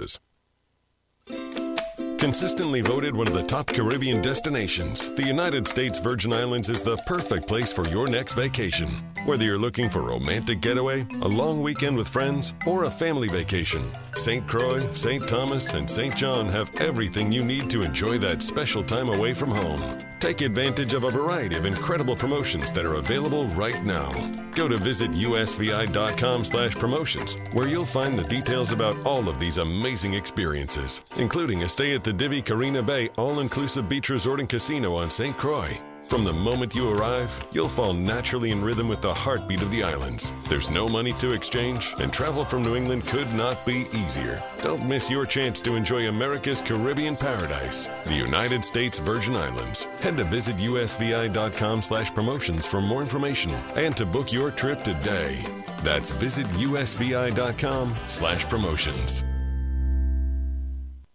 Consistently voted one of the top Caribbean destinations, the United States Virgin Islands is the perfect place for your next vacation. Whether you're looking for a romantic getaway, a long weekend with friends, or a family vacation, St. Croix, St. Thomas, and St. John have everything you need to enjoy that special time away from home. Take advantage of a variety of incredible promotions that are available right now. Go to visitusvi.com/promotions, where you'll find the details about all of these amazing experiences, including a stay at the Divi Carina Bay all-inclusive beach resort and casino on St. Croix. From the moment you arrive, you'll fall naturally in rhythm with the heartbeat of the islands. There's no money to exchange, and travel from New England could not be easier. Don't miss your chance to enjoy America's Caribbean paradise, the United States Virgin Islands. Head to visitusvi.com/promotions for more information and to book your trip today. That's visitusvi.com/promotions.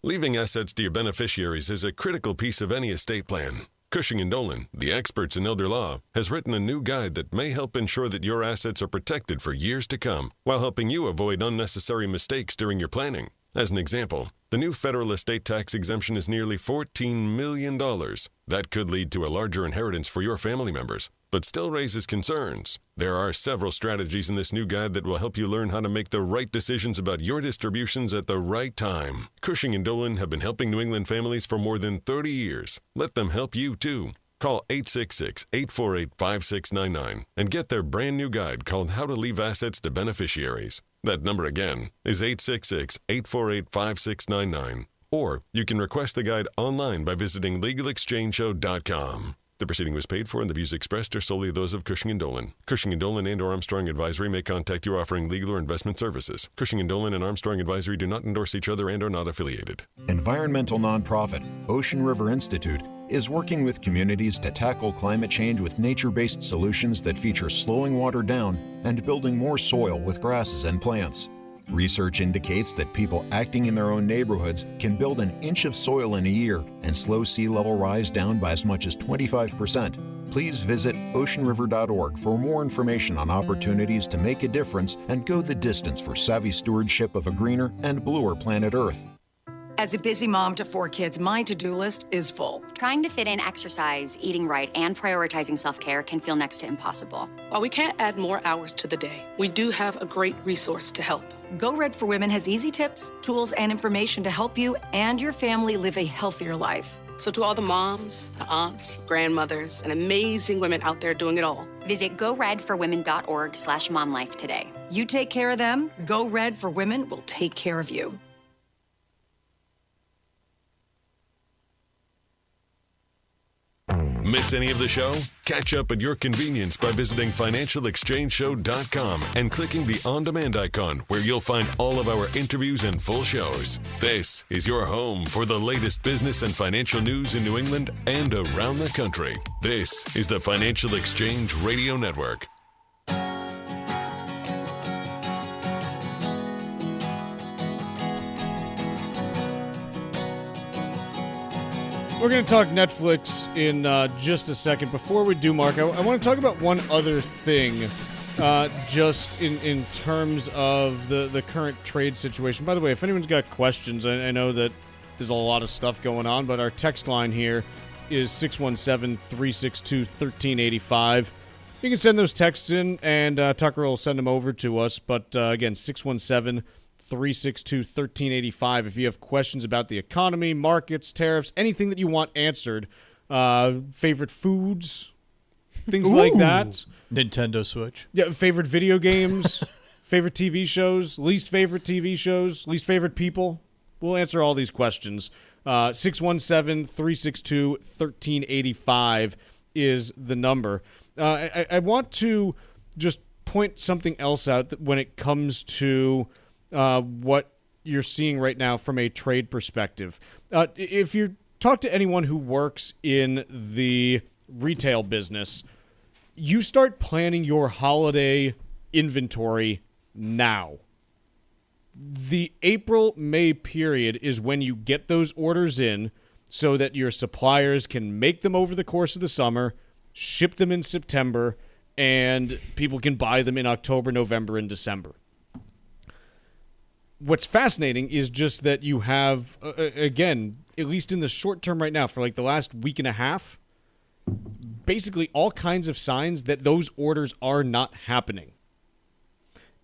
Leaving assets to your beneficiaries is a critical piece of any estate plan. Cushing & Dolan, the experts in elder law, has written a new guide that may help ensure that your assets are protected for years to come, while helping you avoid unnecessary mistakes during your planning. As an example, the new federal estate tax exemption is nearly $14 million. That could lead to a larger inheritance for your family members, but still raises concerns. There are several strategies in this new guide that will help you learn how to make the right decisions about your distributions at the right time. Cushing & Dolan have been helping New England families for more than 30 years. Let them help you, too. Call 866-848-5699 and get their brand new guide called How to Leave Assets to Beneficiaries. That number again is 866-848-5699. Or you can request the guide online by visiting LegalExchangeShow.com. The proceeding was paid for, and the views expressed are solely those of Cushing & Dolan. Cushing & Dolan and or Armstrong Advisory may contact you offering legal or investment services. Cushing & Dolan and Armstrong Advisory do not endorse each other and are not affiliated. Environmental nonprofit Ocean River Institute is working with communities to tackle climate change with nature-based solutions that feature slowing water down and building more soil with grasses and plants. Research indicates that people acting in their own neighborhoods can build an inch of soil in a year and slow sea level rise down by as much as 25%. Please visit oceanriver.org for more information on opportunities to make a difference and go the distance for savvy stewardship of a greener and bluer planet Earth. As a busy mom to 4 kids, my to-do list is full. Trying to fit in exercise, eating right, and prioritizing self-care can feel next to impossible. While we can't add more hours to the day, we do have a great resource to help. Go Red for Women has easy tips, tools, and information to help you and your family live a healthier life. So to all the moms, the aunts, the grandmothers, and amazing women out there doing it all, visit goredforwomen.org/momlife today. You take care of them, Go Red for Women will take care of you. Miss any of the show? Catch up at your convenience by visiting financialexchangeshow.com and clicking the on-demand icon where you'll find all of our interviews and full shows. This is your home for the latest business and financial news in New England and around the country. This is the Financial Exchange Radio Network. We're going to talk Netflix in just a second. Before we do, Mark, I want to talk about one other thing, just in terms of the current trade situation. By the way, if anyone's got questions, I know that there's a lot of stuff going on, but our text line here is 617-362-1385. You can send those texts in, and Tucker will send them over to us. But again, 617-362-1385 if you have questions about the economy, markets, tariffs, anything that you want answered. Favorite foods, things like that. Nintendo Switch. Yeah, favorite video games, favorite TV shows, least favorite TV shows, least favorite people. We'll answer all these questions. 617-362-1385 is the number. I want to just point something else out that when it comes to what you're seeing right now from a trade perspective. If you talk to anyone who works in the retail business, you start planning your holiday inventory now. The April-May period is when you get those orders in so that your suppliers can make them over the course of the summer, ship them in September, and people can buy them in October, November, and December. What's fascinating is just that you have, again, at least in the short term right now, for like the last week and a half, basically all kinds of signs that those orders are not happening.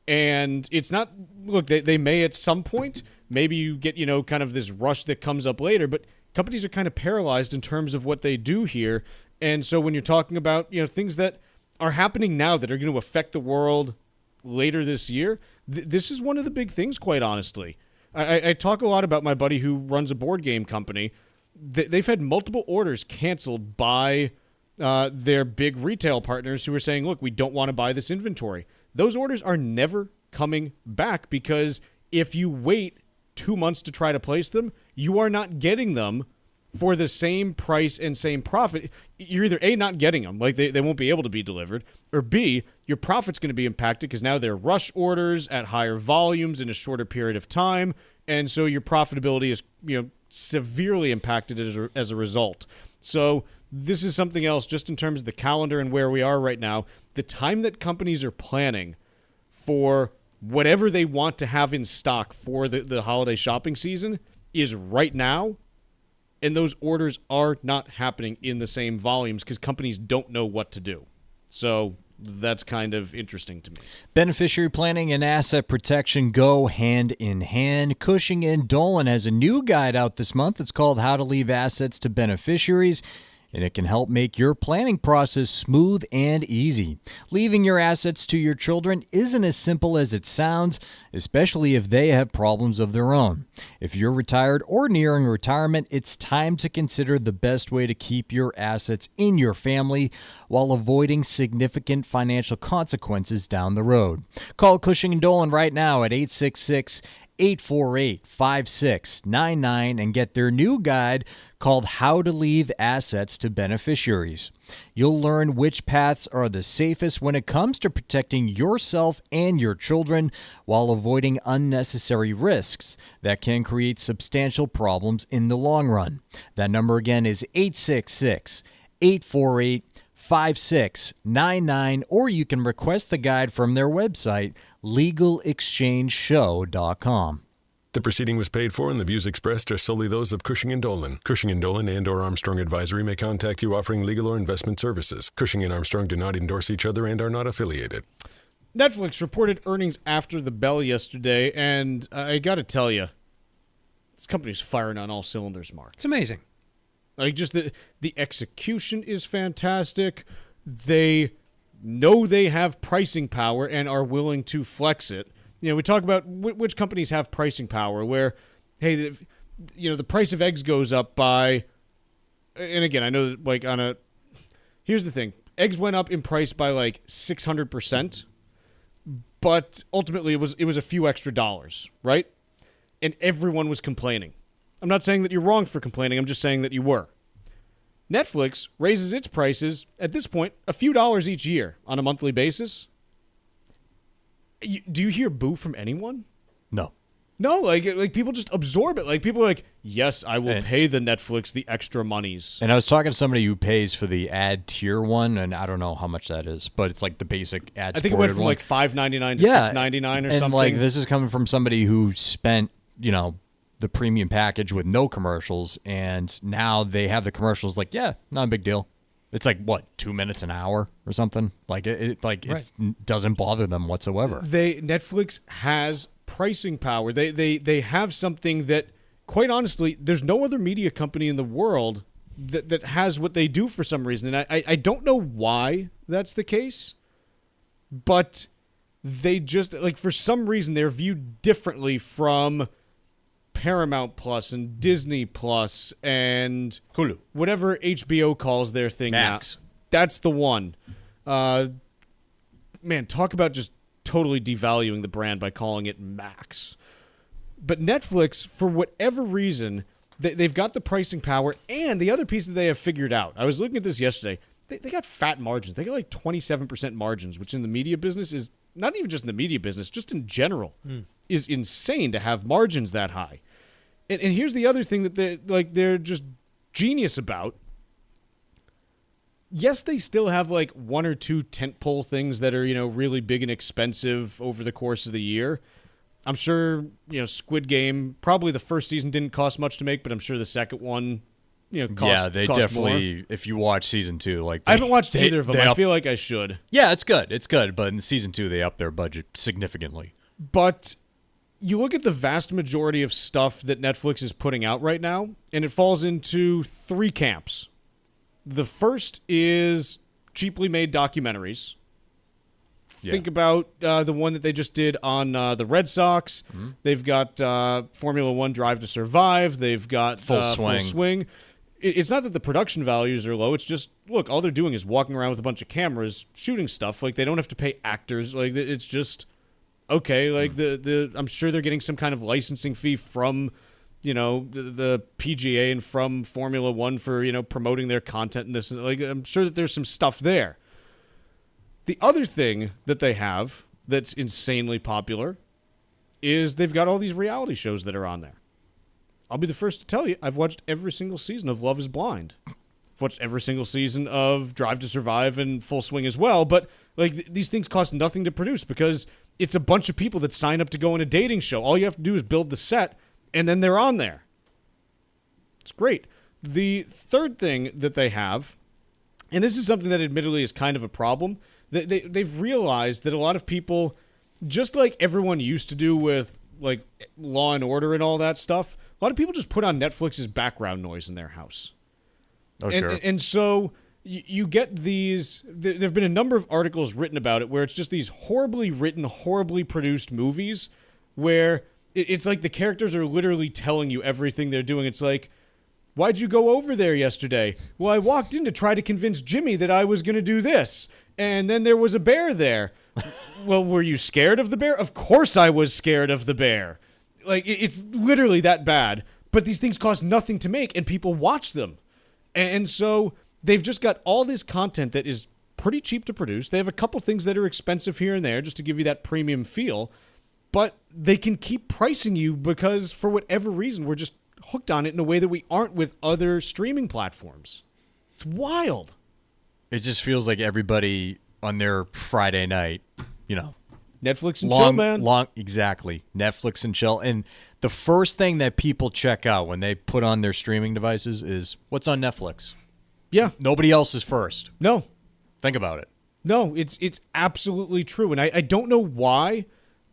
And it's not, look, they may at some point, maybe you get, kind of this rush that comes up later, but companies are kind of paralyzed in terms of what they do here. And so when you're talking about, things that are happening now that are going to affect the world later this year, this is one of the big things, quite honestly. I talk a lot about my buddy who runs a board game company. They've had multiple orders canceled by their big retail partners who are saying, look, we don't want to buy this inventory. Those orders are never coming back because if you wait 2 months to try to place them, you are not getting them for the same price and same profit. You're either A, not getting them, like they won't be able to be delivered, or B, your profit's going to be impacted because now they're rush orders at higher volumes in a shorter period of time, and so your profitability is severely impacted as a result. So this is something else just in terms of the calendar and where we are right now. The time that companies are planning for whatever they want to have in stock for the holiday shopping season is right now. And those orders are not happening in the same volumes because companies don't know what to do. So that's kind of interesting to me. Beneficiary planning and asset protection go hand in hand. Cushing & Dolan has a new guide out this month. It's called How to Leave Assets to Beneficiaries, and it can help make your planning process smooth and easy. Leaving your assets to your children isn't as simple as it sounds, especially if they have problems of their own. If you're retired or nearing retirement, it's time to consider the best way to keep your assets in your family while avoiding significant financial consequences down the road. Call Cushing & Dolan right now at 866-848-5699 and get their new guide called How to Leave Assets to Beneficiaries. You'll learn which paths are the safest when it comes to protecting yourself and your children while avoiding unnecessary risks that can create substantial problems in the long run. That number again is 866-848-5699, or you can request the guide from their website, legalexchangeshow.com. The proceeding was paid for and the views expressed are solely those of Cushing & Dolan. Cushing & Dolan and or Armstrong Advisory may contact you offering legal or investment services. Cushing & Armstrong do not endorse each other and are not affiliated. Netflix reported earnings after the bell yesterday, and I got to tell you, this company's firing on all cylinders, Mark. It's amazing. Like, just the execution is fantastic. They know they have pricing power and are willing to flex it. We talk about which companies have pricing power where, hey, the price of eggs goes up by, and again, I know that here's the thing. Eggs went up in price by 600%, but ultimately it was a few extra dollars, right? And everyone was complaining. I'm not saying that you're wrong for complaining. I'm just saying that you were. Netflix raises its prices, at this point, a few dollars each year on a monthly basis. Do you hear boo from anyone? No. No, like people just absorb it. Like people are like, yes, I will pay the Netflix the extra monies. And I was talking to somebody who pays for the ad tier one, and I don't know how much that is, but it's like the basic ad. I think it went from $5.99 to $6.99 or something. And this is coming from somebody who spent, the premium package with no commercials, and now they have the commercials. Not a big deal. It's 2 minutes an hour or something. It doesn't bother them whatsoever. Netflix has pricing power. They have something that, quite honestly, there's no other media company in the world that has what they do for some reason. And I don't know why that's the case, but they just, for some reason, they're viewed differently from Paramount Plus and Disney Plus and Hulu, whatever HBO calls their thing Max. now. That's the one. Man, talk about just totally devaluing the brand by calling it Max. But Netflix, for whatever reason, they've got the pricing power, and the other piece that they have figured out. I was looking at this yesterday. They got fat margins. They got 27% margins, which in the media business is not even just in the media business, just in general, is insane to have margins that high. And here's the other thing that they're just genius about. Yes, they still have one or two tentpole things that are, really big and expensive over the course of the year. I'm sure, Squid Game, probably the first season didn't cost much to make, but I'm sure the second one, cost they definitely more. If you watch season 2, I haven't watched either of them. I feel like I should. Yeah, it's good. It's good, but in season 2 they upped their budget significantly. But you look at the vast majority of stuff that Netflix is putting out right now, and it falls into 3 camps. The first is cheaply made documentaries. Yeah. Think about the one that they just did on the Red Sox. Mm-hmm. They've got Formula One Drive to Survive. They've got Full Swing. it's not that the production values are low. It's just, look, all they're doing is walking around with a bunch of cameras shooting stuff. Like, they don't have to pay actors. Like, it's just, okay, like, I'm sure they're getting some kind of licensing fee from, the PGA and from Formula One for, promoting their content and this. Like, I'm sure that there's some stuff there. The other thing that they have that's insanely popular is they've got all these reality shows that are on there. I'll be the first to tell you, I've watched every single season of Love is Blind. I've watched every single season of Drive to Survive and Full Swing as well, but like these things cost nothing to produce because it's a bunch of people that sign up to go on a dating show. All you have to do is build the set, and then they're on there. It's great. The third thing that they have, and this is something that admittedly is kind of a problem, they've realized that a lot of people, just like everyone used to do with like Law and Order and all that stuff, a lot of people just put on Netflix's background noise in their house. Oh, sure. And so you get these, there have been a number of articles written about it where it's just these horribly written, horribly produced movies where it's like the characters are literally telling you everything they're doing. It's like, why'd you go over there yesterday? Well, I walked in to try to convince Jimmy that I was going to do this. And then there was a bear there. Well, were you scared of the bear? Of course I was scared of the bear. Like, it's literally that bad. But these things cost nothing to make, and people watch them. And so they've just got all this content that is pretty cheap to produce. They have a couple things that are expensive here and there just to give you that premium feel. But they can keep pricing you because, for whatever reason, we're just hooked on it in a way that we aren't with other streaming platforms. It's wild. It just feels like everybody on their Friday night, Netflix and chill, man. Exactly. Netflix and chill. And the first thing that people check out when they put on their streaming devices is what's on Netflix. Yeah. Nobody else is first. No. Think about it. No, it's absolutely true. And I don't know why,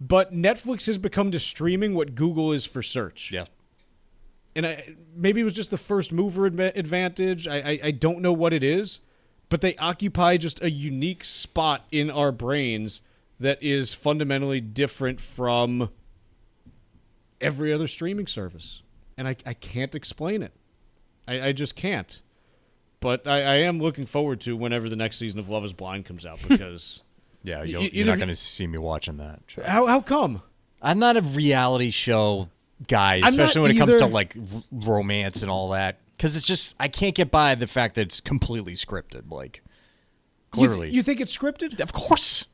but Netflix has become to streaming what Google is for search. Yeah. And maybe it was just the first mover advantage. I don't know what it is. But they occupy just a unique spot in our brains that is fundamentally different from every other streaming service. And I can't explain it. I just can't. But I am looking forward to whenever the next season of Love is Blind comes out because... yeah, you're not going to see me watching that. Sure. How come? I'm not a reality show guy, especially when it comes to like romance and all that. Because it's just, I can't get by the fact that it's completely scripted, like, clearly. You think it's scripted? Of course.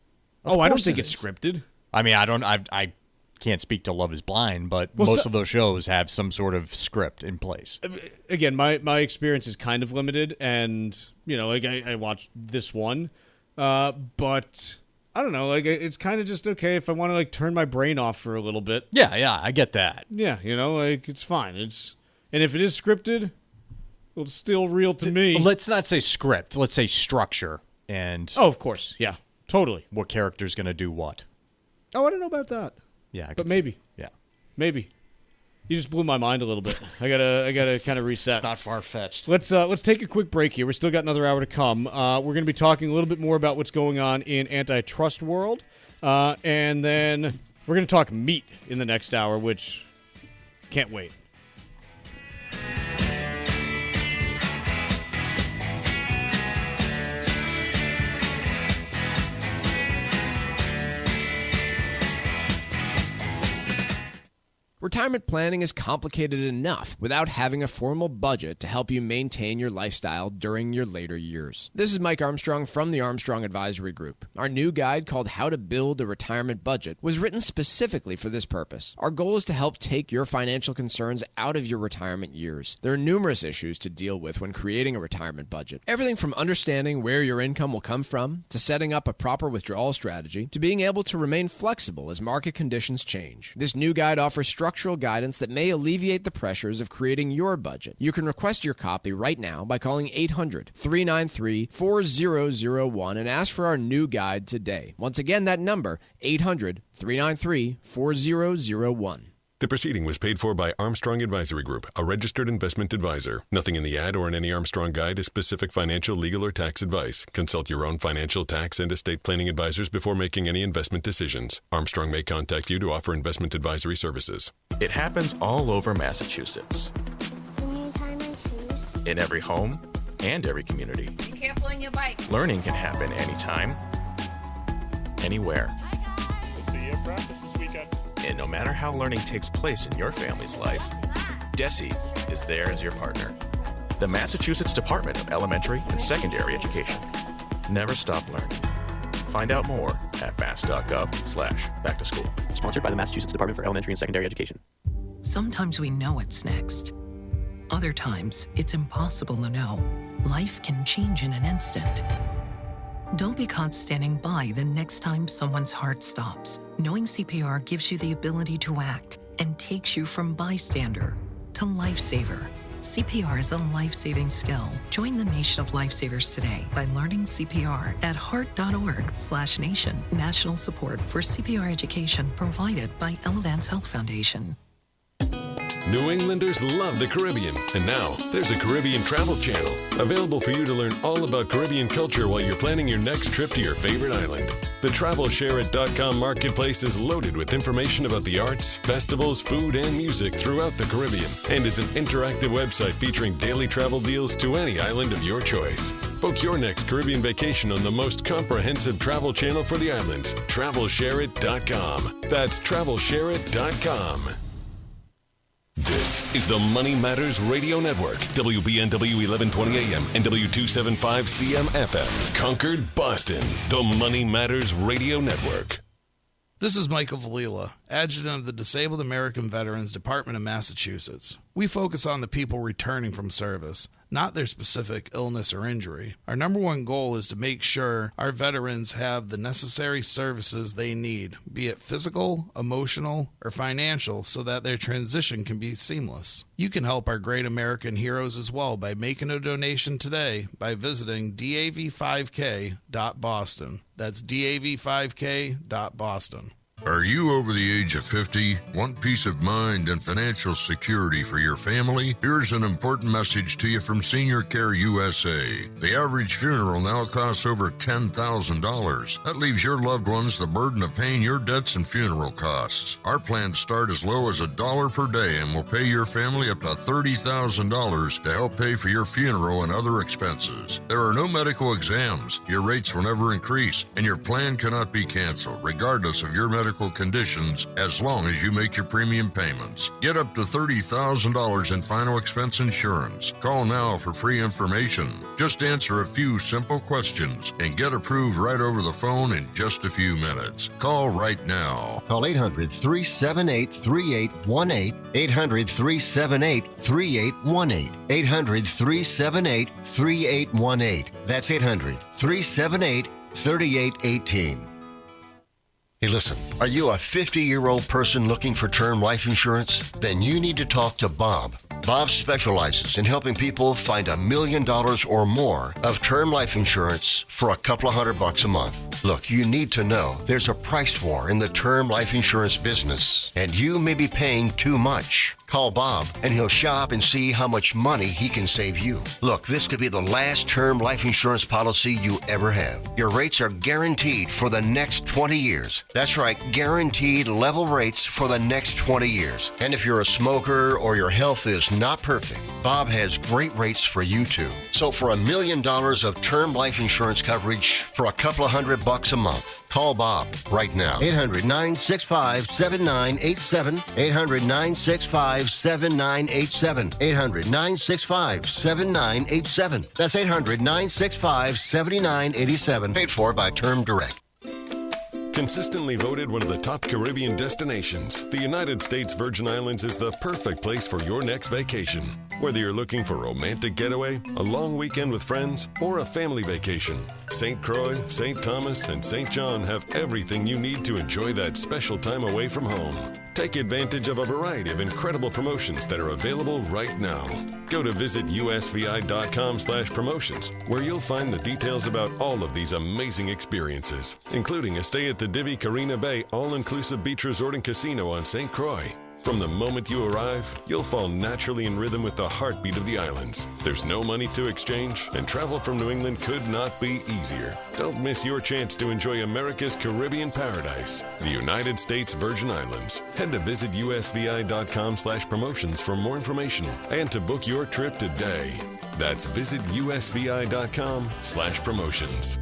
I don't think it's scripted. I mean, I can't speak to Love is Blind, but most of those shows have some sort of script in place. Again, my experience is kind of limited, and, like, I watched this one, but... I don't know, like, it's kind of just okay if I want to, like, turn my brain off for a little bit. Yeah, I get that. Yeah, like, it's fine. And if it is scripted... Well, it's still real to me. Let's not say script. Let's say structure. And of course. Yeah, totally. What character's going to do what. Oh, I don't know about that. Yeah. But maybe. Yeah. Maybe. You just blew my mind a little bit. I gotta kind of reset. It's not far-fetched. Let's take a quick break here. We still got another hour to come. We're going to be talking a little bit more about what's going on in Antitrust world. And then we're going to talk meat in the next hour, which can't wait. Retirement planning is complicated enough without having a formal budget to help you maintain your lifestyle during your later years. This is Mike Armstrong from the Armstrong Advisory Group. Our new guide called How to Build a Retirement Budget was written specifically for this purpose. Our goal is to help take your financial concerns out of your retirement years. There are numerous issues to deal with when creating a retirement budget. Everything from understanding where your income will come from, to setting up a proper withdrawal strategy, to being able to remain flexible as market conditions change. This new guide offers structural guidance that may alleviate the pressures of creating your budget. You can request your copy right now by calling 800-393-4001 and ask for our new guide today. Once again, that number, 800-393-4001. The proceeding was paid for by Armstrong Advisory Group, a registered investment advisor. Nothing in the ad or in any Armstrong guide is specific financial, legal, or tax advice. Consult your own financial, tax, and estate planning advisors before making any investment decisions. Armstrong may contact you to offer investment advisory services. It happens all over Massachusetts. Can you tie my shoes? in every home and every community. Be careful on your bike. Learning can happen anytime, anywhere. We'll see you at practice this weekend. And no matter how learning takes place in your family's life, DESE is there as your partner. The Massachusetts Department of Elementary and Secondary Education. Never stop learning. Find out more at mass.gov/back-to-school. Sponsored by the Massachusetts Department for Elementary and Secondary Education. Sometimes we know what's next. Other times, it's impossible to know. Life can change in an instant. Don't be caught standing by the next time someone's heart stops. Knowing CPR gives you the ability to act and takes you from bystander to lifesaver. CPR is a life-saving skill. Join the nation of lifesavers today by learning CPR at heart.org/nation. National support for CPR education provided by Elevance Health Foundation. New Englanders love the Caribbean, and now there's a Caribbean travel channel available for you to learn all about Caribbean culture while you're planning your next trip to your favorite island. The TravelShareIt.com marketplace is loaded with information about the arts, festivals, food, and music throughout the Caribbean, and is an interactive website featuring daily travel deals to any island of your choice. Book your next Caribbean vacation on the most comprehensive travel channel for the islands, TravelShareIt.com. That's TravelShareIt.com. This is the Money Matters Radio Network, WBNW 1120 AM and W275 CM FM, Concord, Boston. The Money Matters Radio Network. This is Michael Valila, Adjutant of the Disabled American Veterans Department of Massachusetts. We focus on the people returning from service, not their specific illness or injury. Our number one goal is to make sure our veterans have the necessary services they need, be it physical, emotional, or financial, so that their transition can be seamless. You can help our great American heroes as well by making a donation today by visiting dav5k.boston. That's dav5k.boston. Are you over the age of 50? Want peace of mind and financial security for your family? Here's an important message to you from Senior Care USA. The average funeral now costs over $10,000. That leaves your loved ones the burden of paying your debts and funeral costs. Our plans start as low as $1 per day and will pay your family up to $30,000 to help pay for your funeral and other expenses. There are no medical exams. Your rates will never increase, and your plan cannot be canceled, regardless of your medical conditions, as long as you make your premium payments. Get up to $30,000 in final expense insurance. Call now for free information. Just answer a few simple questions and get approved right over the phone in just a few minutes. Call right now. Call 800-378-3818. 800-378-3818. 800-378-3818. That's 800-378-3818. Hey, listen, are you a 50-year-old person looking for term life insurance? Then you need to talk to Bob. Bob specializes in helping people find $1 million or more of term life insurance for a couple of $100 a month. Look, you need to know there's a price war in the term life insurance business, and you may be paying too much. Call Bob, and he'll shop and see how much money he can save you. Look, this could be the last term life insurance policy you ever have. Your rates are guaranteed for the next 20 years. That's right, guaranteed level rates for the next 20 years. And if you're a smoker or your health is not perfect, Bob has great rates for you too. So for $1 million of term life insurance coverage for a couple of $100 a month, call Bob right now. 800-965-7987. 800-965-7987. 800-965-7987. That's 800-965-7987. Paid for by Term Direct. Consistently voted one of the top Caribbean destinations, the United States Virgin Islands is the perfect place for your next vacation. Whether you're looking for a romantic getaway, a long weekend with friends, or a family vacation, St. Croix, St. Thomas, and St. John have everything you need to enjoy that special time away from home. Take advantage of a variety of incredible promotions that are available right now. Go to visitusvi.com/promotions, where you'll find the details about all of these amazing experiences, including a stay at the Divi Carina Bay All-Inclusive Beach Resort and Casino on St. Croix. From the moment you arrive, you'll fall naturally in rhythm with the heartbeat of the islands. There's no money to exchange, and travel from New England could not be easier. Don't miss your chance to enjoy America's Caribbean paradise, the United States Virgin Islands. Head to visitusvi.com/promotions for more information and to book your trip today. That's visitusvi.com/promotions.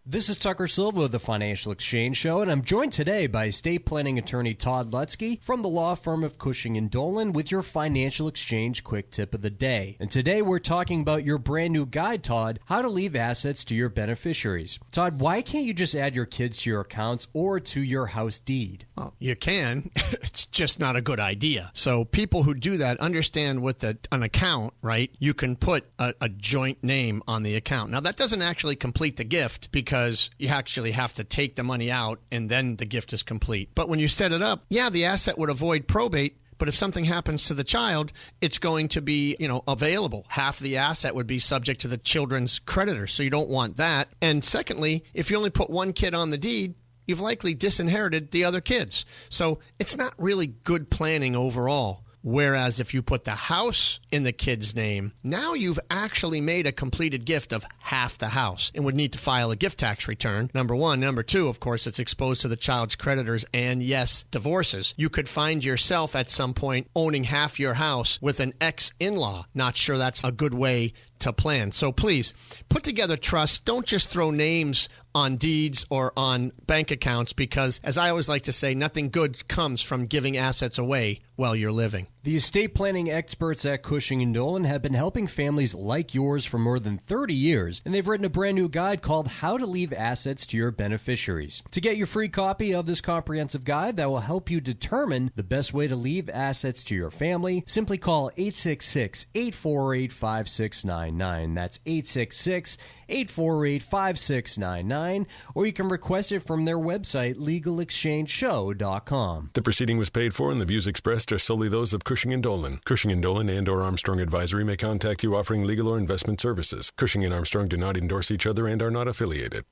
This is Tucker Silva of the Financial Exchange Show, and I'm joined today by estate planning attorney Todd Lutzke from the law firm of Cushing & Dolan with your Financial Exchange quick tip of the day. And today we're talking about your brand new guide, Todd, how to leave assets to your beneficiaries. Todd, why can't you just add your kids to your accounts or to your house deed? Well, you can. It's just not a good idea. So people who do that understand with an account, right? You can put a joint name on the account. Now, that doesn't actually complete the gift because you actually have to take the money out and then the gift is complete. But when you set it up, yeah, the asset would avoid probate. But if something happens to the child, it's going to be, available. Half the asset would be subject to the children's creditor. So you don't want that. And secondly, if you only put one kid on the deed, you've likely disinherited the other kids. So it's not really good planning overall. Whereas if you put the house in the kid's name, now you've actually made a completed gift of half the house and would need to file a gift tax return. Number one. Number two, of course, it's exposed to the child's creditors and, yes, divorces. You could find yourself at some point owning half your house with an ex-in-law. Not sure that's a good way to plan. So please, put together trusts. Don't just throw names on deeds or on bank accounts because, as I always like to say, nothing good comes from giving assets away while you're living. The estate planning experts at Cushing & Dolan have been helping families like yours for more than 30 years, and they've written a brand new guide called How to Leave Assets to Your Beneficiaries. To get your free copy of this comprehensive guide that will help you determine the best way to leave assets to your family, simply call 866-848-5699. That's 866-848-5699, or you can request it from their website, legalexchangeshow.com. The proceeding was paid for, and the views expressed are solely those of Cushing & Dolan. Cushing & Dolan and or Armstrong Advisory may contact you offering legal or investment services. Cushing & Armstrong do not endorse each other and are not affiliated.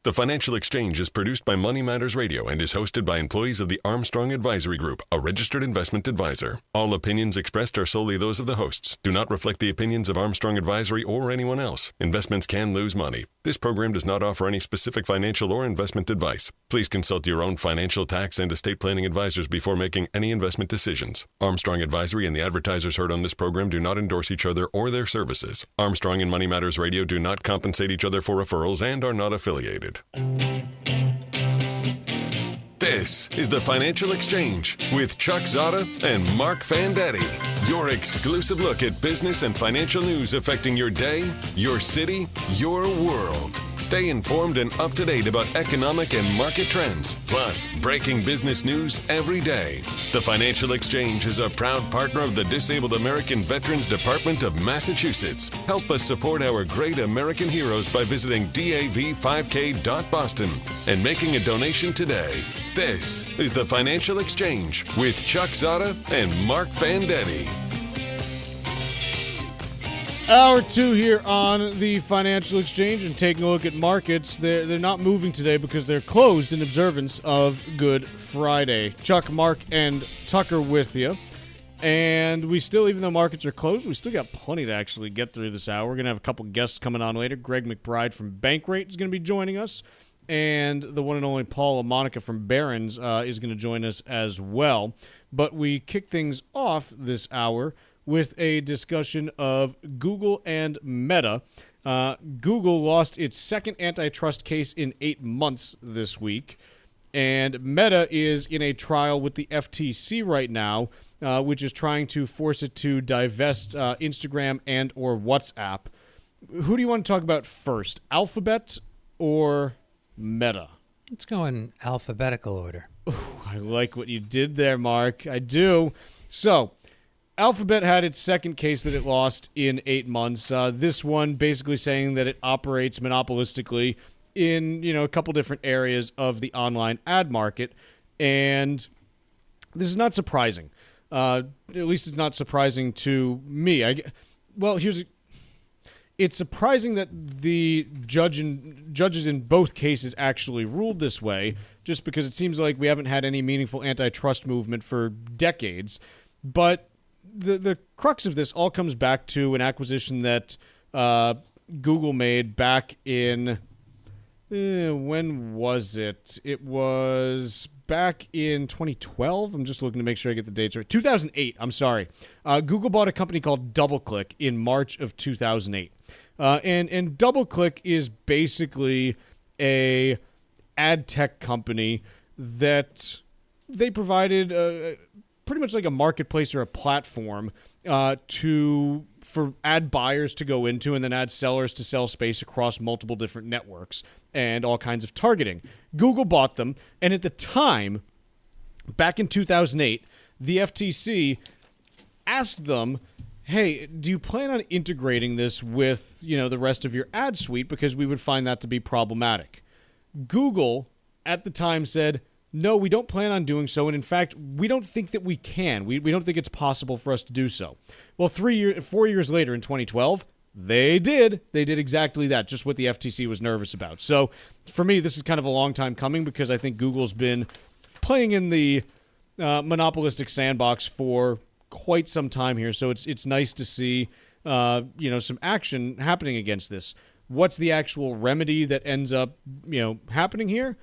The Financial Exchange is produced by Money Matters Radio and is hosted by employees of the Armstrong Advisory Group, a registered investment advisor. All opinions expressed are solely those of the hosts, do not reflect the opinions of Armstrong Advisory or anyone else. Investments can lose money. This program does not offer any specific financial or investment advice. Please consult your own financial, tax, and estate planning advisors before making any investment decisions. Armstrong Advisory and the advertisers heard on this program do not endorse each other or their services. Armstrong and Money Matters Radio do not compensate each other for referrals and are not affiliated. This is the Financial Exchange with Chuck Zodda and Marc Fandetti. Your exclusive look at business and financial news affecting your day, your city, your world. Stay informed and up to date about economic and market trends, plus breaking business news every day. The Financial Exchange is a proud partner of the Disabled American Veterans Department of Massachusetts. Help us support our great American heroes by visiting dav5k.boston and making a donation today. This is the Financial Exchange with Chuck Zodda and Marc Fandetti. Hour two here on the Financial Exchange and taking a look at markets. They're not moving today because they're closed in observance of Good Friday. Chuck, Mark, and Tucker with you. And we still, even though markets are closed, we still got plenty to actually get through this hour. We're going to have a couple guests coming on later. Greg McBride from Bankrate is going to be joining us. And the one and only LaMonica from Barron's is going to join us as well. But we kick things off this hour with a discussion of Google and Meta. Google lost its second antitrust case in 8 months this week. And Meta is in a trial with the FTC right now, which is trying to force it to divest Instagram and or WhatsApp. Who do you want to talk about first, Alphabet or Meta? Let's go in alphabetical order. Ooh, I like what you did there, Mark. I do. So, Alphabet had its second case that it lost in 8 months. This one basically saying that it operates monopolistically in, a couple different areas of the online ad market. And this is not surprising. At least it's not surprising to me. It's it's surprising that the judges in both cases actually ruled this way, just because it seems like we haven't had any meaningful antitrust movement for decades. But the crux of this all comes back to an acquisition that Google made back in, when was it? It was back in 2012. I'm just looking to make sure I get the dates right. 2008, I'm sorry. Google bought a company called DoubleClick in March of 2008. And DoubleClick is basically a ad tech company that they provided pretty much like a marketplace or a platform for ad buyers to go into and then ad sellers to sell space across multiple different networks and all kinds of targeting. Google bought them, and at the time, back in 2008, the FTC asked them, hey, do you plan on integrating this with, the rest of your ad suite, because we would find that to be problematic. Google at the time said, no, we don't plan on doing so, and in fact, we don't think that we can. We don't think it's possible for us to do so. Well, 4 years later in 2012, they did. They did exactly that, just what the FTC was nervous about. So for me, this is kind of a long time coming, because I think Google's been playing in the monopolistic sandbox for quite some time here. So it's nice to see some action happening against this. What's the actual remedy that ends up happening here?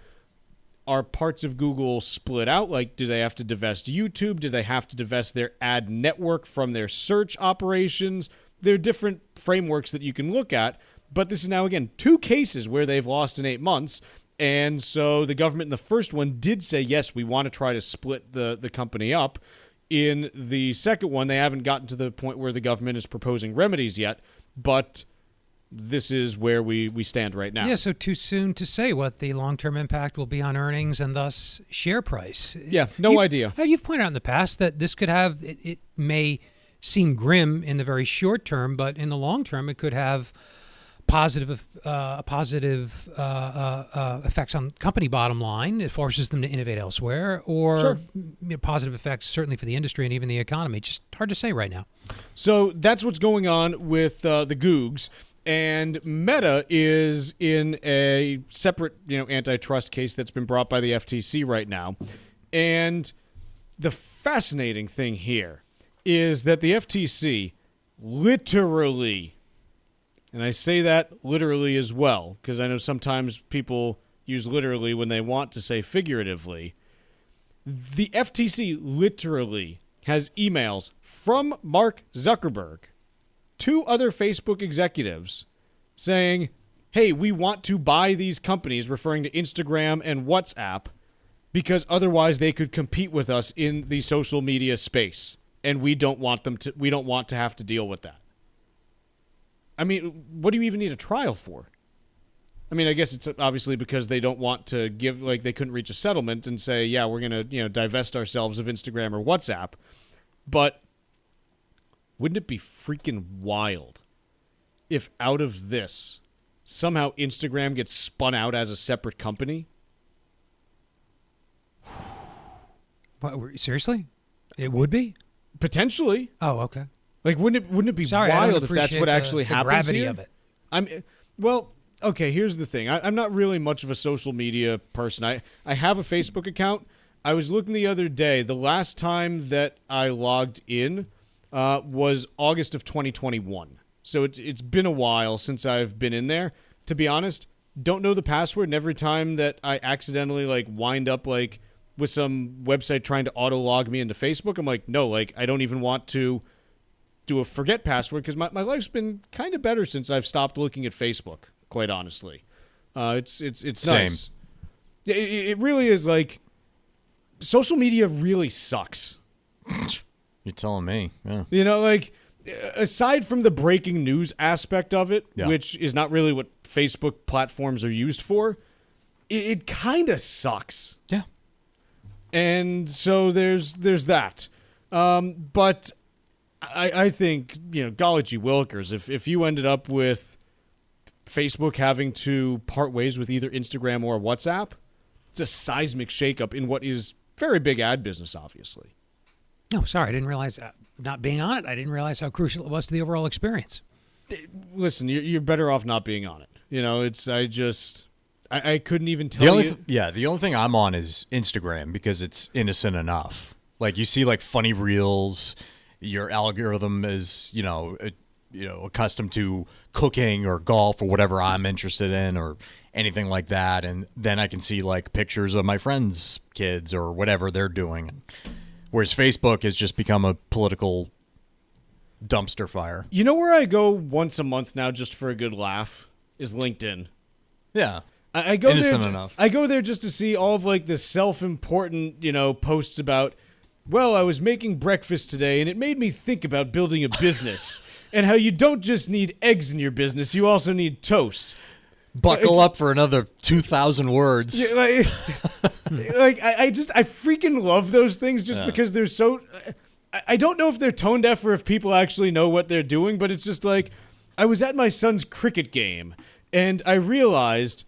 Are parts of Google split out? Like, do they have to divest YouTube? Do they have to divest their ad network from their search operations? There are different frameworks that you can look at, but this is now, again, 2 cases where they've lost in 8 months, and so the government in the first one did say, yes, we want to try to split the company up. In the second one, they haven't gotten to the point where the government is proposing remedies yet, but this is where we stand right now. Yeah, so too soon to say what the long-term impact will be on earnings and thus share price. Yeah, no idea. You've pointed out in the past that this could have, it may seem grim in the very short term, but in the long term, it could have positive effects on company bottom line. It forces them to innovate elsewhere, or positive effects certainly for the industry and even the economy. Just hard to say right now. So that's what's going on with the Googs. And Meta is in a separate, antitrust case that's been brought by the FTC right now. And the fascinating thing here is that the FTC literally, and I say that literally as well, because I know sometimes people use literally when they want to say figuratively. The FTC literally has emails from Mark Zuckerberg to other Facebook executives saying, hey, we want to buy these companies, referring to Instagram and WhatsApp, because otherwise they could compete with us in the social media space, and we don't want to have to deal with that. I mean, what do you even need a trial for? I mean, I guess it's obviously because they don't want to give, like, they couldn't reach a settlement and say, yeah, we're going to, divest ourselves of Instagram or WhatsApp. But wouldn't it be freaking wild if out of this, somehow Instagram gets spun out as a separate company? What, seriously? It would be? Potentially. Oh, okay. Like, wouldn't it be wild if that's what actually happens gravity here? Of it. Well, okay, here's the thing. I'm not really much of a social media person. I have a Facebook account. I was looking the other day. The last time that I logged in was August of 2021. So it's been a while since I've been in there. To be honest, don't know the password, and every time that I accidentally wind up with some website trying to auto log me into Facebook, I'm like, no, I don't even want to do a forget password, because my life's been kind of better since I've stopped looking at Facebook, quite honestly. It's nice. It really is. Social media really sucks. You're telling me. Yeah. Aside from the breaking news aspect of it, which is not really what Facebook platforms are used for, it kind of sucks. Yeah. And so there's that. But I think, golly gee willikers, if you ended up with Facebook having to part ways with either Instagram or WhatsApp, it's a seismic shakeup in what is very big ad business, obviously. No, sorry, I didn't realize, not being on it, I didn't realize how crucial it was to the overall experience. listen, you're better off not being on it. You know, I couldn't even tell you. The only thing I'm on is Instagram because it's innocent enough. Like you see like funny reels, your algorithm is, accustomed to cooking or golf or whatever I'm interested in or anything like that. And then I can see like pictures of my friends' kids or whatever they're doing. Whereas Facebook has just become a political dumpster fire. You know where I go once a month now just for a good laugh is LinkedIn. Yeah. I go innocent there. Enough. I go there just to see all of like the self-important, posts about, well, I was making breakfast today and it made me think about building a business and how you don't just need eggs in your business, you also need toast. Buckle up for another 2,000 words. Yeah, I freaking love those things just because they're so. I don't know if they're tone deaf or if people actually know what they're doing, but it's just like I was at my son's cricket game and I realized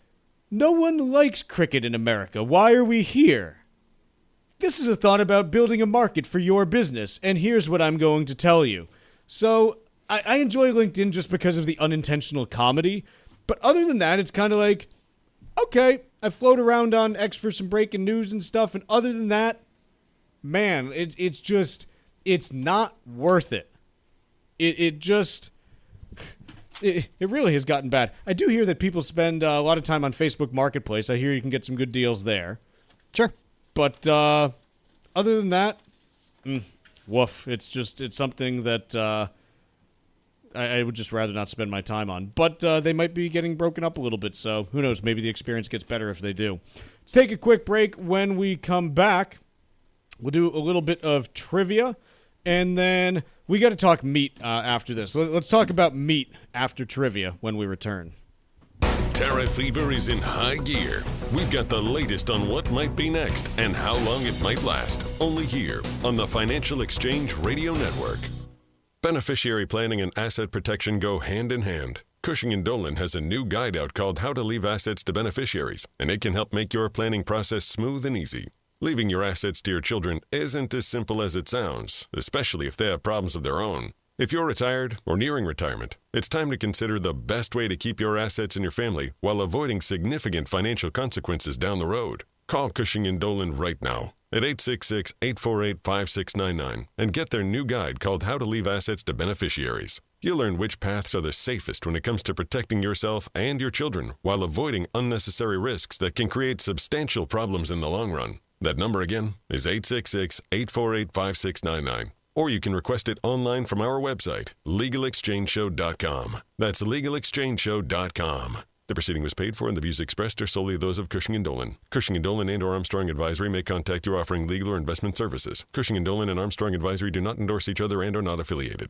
no one likes cricket in America. Why are we here? This is a thought about building a market for your business, and here's what I'm going to tell you. So I enjoy LinkedIn just because of the unintentional comedy. But other than that, it's kind of like, okay, I float around on X for some breaking news and stuff. And other than that, man, it's not worth it. It really has gotten bad. I do hear that people spend a lot of time on Facebook Marketplace. I hear you can get some good deals there. Sure. But other than that, woof. It's something that I would just rather not spend my time on. But they might be getting broken up a little bit, so who knows? Maybe the experience gets better if they do. Let's take a quick break. When we come back, we'll do a little bit of trivia, and then we got to talk meat after this. Let's talk about meat after trivia when we return. Tariff fever is in high gear. We've got the latest on what might be next and how long it might last. Only here on the Financial Exchange Radio Network. Beneficiary planning and asset protection go hand in hand. Cushing & Dolan has a new guide out called How to Leave Assets to Beneficiaries, and it can help make your planning process smooth and easy. Leaving your assets to your children isn't as simple as it sounds, especially if they have problems of their own. If you're retired or nearing retirement, it's time to consider the best way to keep your assets in your family while avoiding significant financial consequences down the road. Call Cushing & Dolan right now at 866-848-5699 and get their new guide called How to Leave Assets to Beneficiaries. You'll learn which paths are the safest when it comes to protecting yourself and your children while avoiding unnecessary risks that can create substantial problems in the long run. That number again is 866-848-5699. Or you can request it online from our website, LegalExchangeShow.com. That's LegalExchangeShow.com. The proceeding was paid for and the views expressed are solely those of Cushing & Dolan. Cushing & Dolan and or Armstrong Advisory may contact you offering legal or investment services. Cushing & Dolan and Armstrong Advisory do not endorse each other and are not affiliated.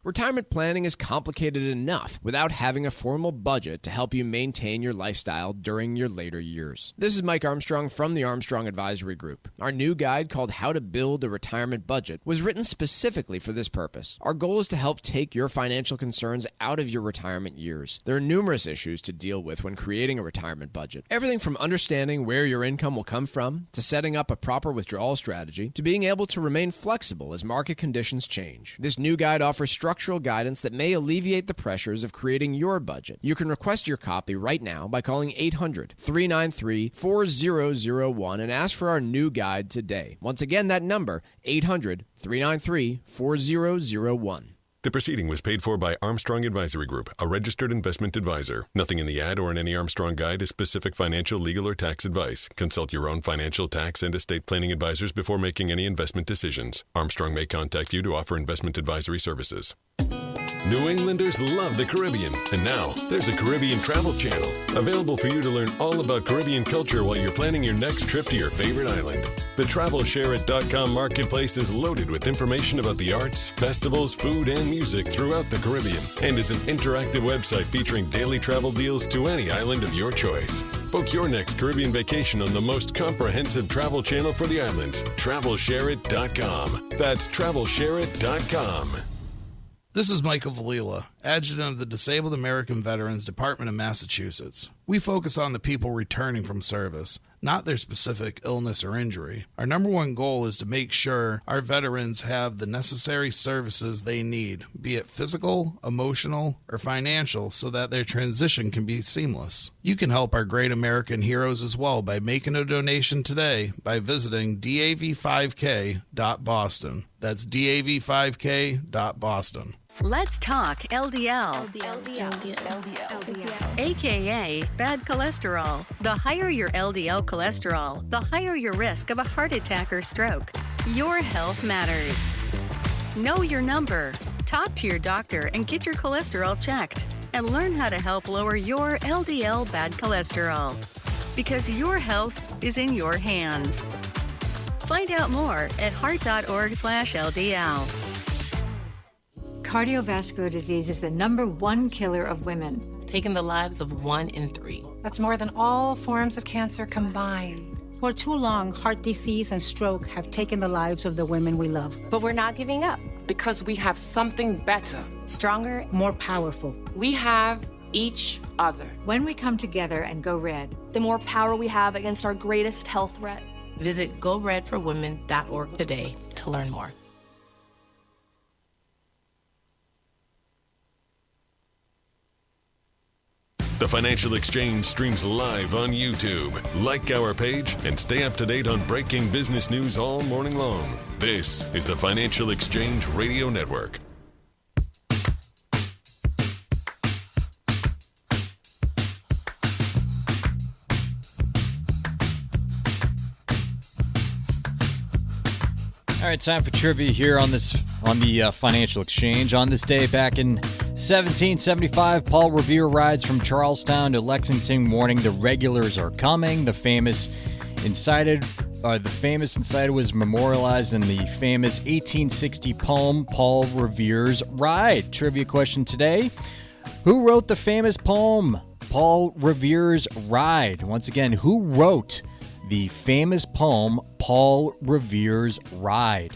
Retirement planning is complicated enough without having a formal budget to help you maintain your lifestyle during your later years. This is Mike Armstrong from the Armstrong Advisory Group. Our new guide called How to Build a Retirement Budget was written specifically for this purpose. Our goal is to help take your financial concerns out of your retirement years. There are numerous issues to deal with when creating a retirement budget. Everything from understanding where your income will come from, to setting up a proper withdrawal strategy, to being able to remain flexible as market conditions change. This new guide offers structural guidance that may alleviate the pressures of creating your budget. You can request your copy right now by calling 800-393-4001 and ask for our new guide today. Once again, that number, 800-393-4001. The proceeding was paid for by Armstrong Advisory Group, a registered investment advisor. Nothing in the ad or in any Armstrong guide is specific financial, legal, or tax advice. Consult your own financial, tax, and estate planning advisors before making any investment decisions. Armstrong may contact you to offer investment advisory services. New Englanders love the Caribbean, and now there's a Caribbean travel channel available for you to learn all about Caribbean culture while you're planning your next trip to your favorite island. The TravelShareIt.com marketplace is loaded with information about the arts, festivals, food, and music throughout the Caribbean, and is an interactive website featuring daily travel deals to any island of your choice. Book your next Caribbean vacation on the most comprehensive travel channel for the islands, TravelShareIt.com. That's TravelShareIt.com. This is Michael Valila, Adjutant of the Disabled American Veterans Department of Massachusetts. We focus on the people returning from service, not their specific illness or injury. Our number one goal is to make sure our veterans have the necessary services they need, be it physical, emotional, or financial, so that their transition can be seamless. You can help our great American heroes as well by making a donation today by visiting dav5k.boston. That's dav5k.boston. Let's talk LDL. AKA bad cholesterol. The higher your LDL cholesterol, the higher your risk of a heart attack or stroke. Your health matters. Know your number. Talk to your doctor and get your cholesterol checked. And learn how to help lower your LDL bad cholesterol. Because your health is in your hands. Find out more at heart.org/LDL. Cardiovascular disease is the #1 killer of women, taking the lives of 1 in 3. That's more than all forms of cancer combined. For too long, heart disease and stroke have taken the lives of the women we love. But we're not giving up. Because we have something better. Stronger, more powerful. We have each other. When we come together and go red, the more power we have against our greatest health threat. Visit GoRedForWomen.org today to learn more. The Financial Exchange streams live on YouTube. Like our page and stay up to date on breaking business news all morning long. This is the Financial Exchange Radio Network. All right, time for trivia here on the Financial Exchange. On this day back in 1775, Paul Revere rides from Charlestown to Lexington, warning the regulars are coming. The famous incited was memorialized in the famous 1860 poem Paul Revere's Ride. Trivia question today: who wrote the famous poem Paul Revere's Ride? Once again, who wrote the famous poem Paul Revere's Ride?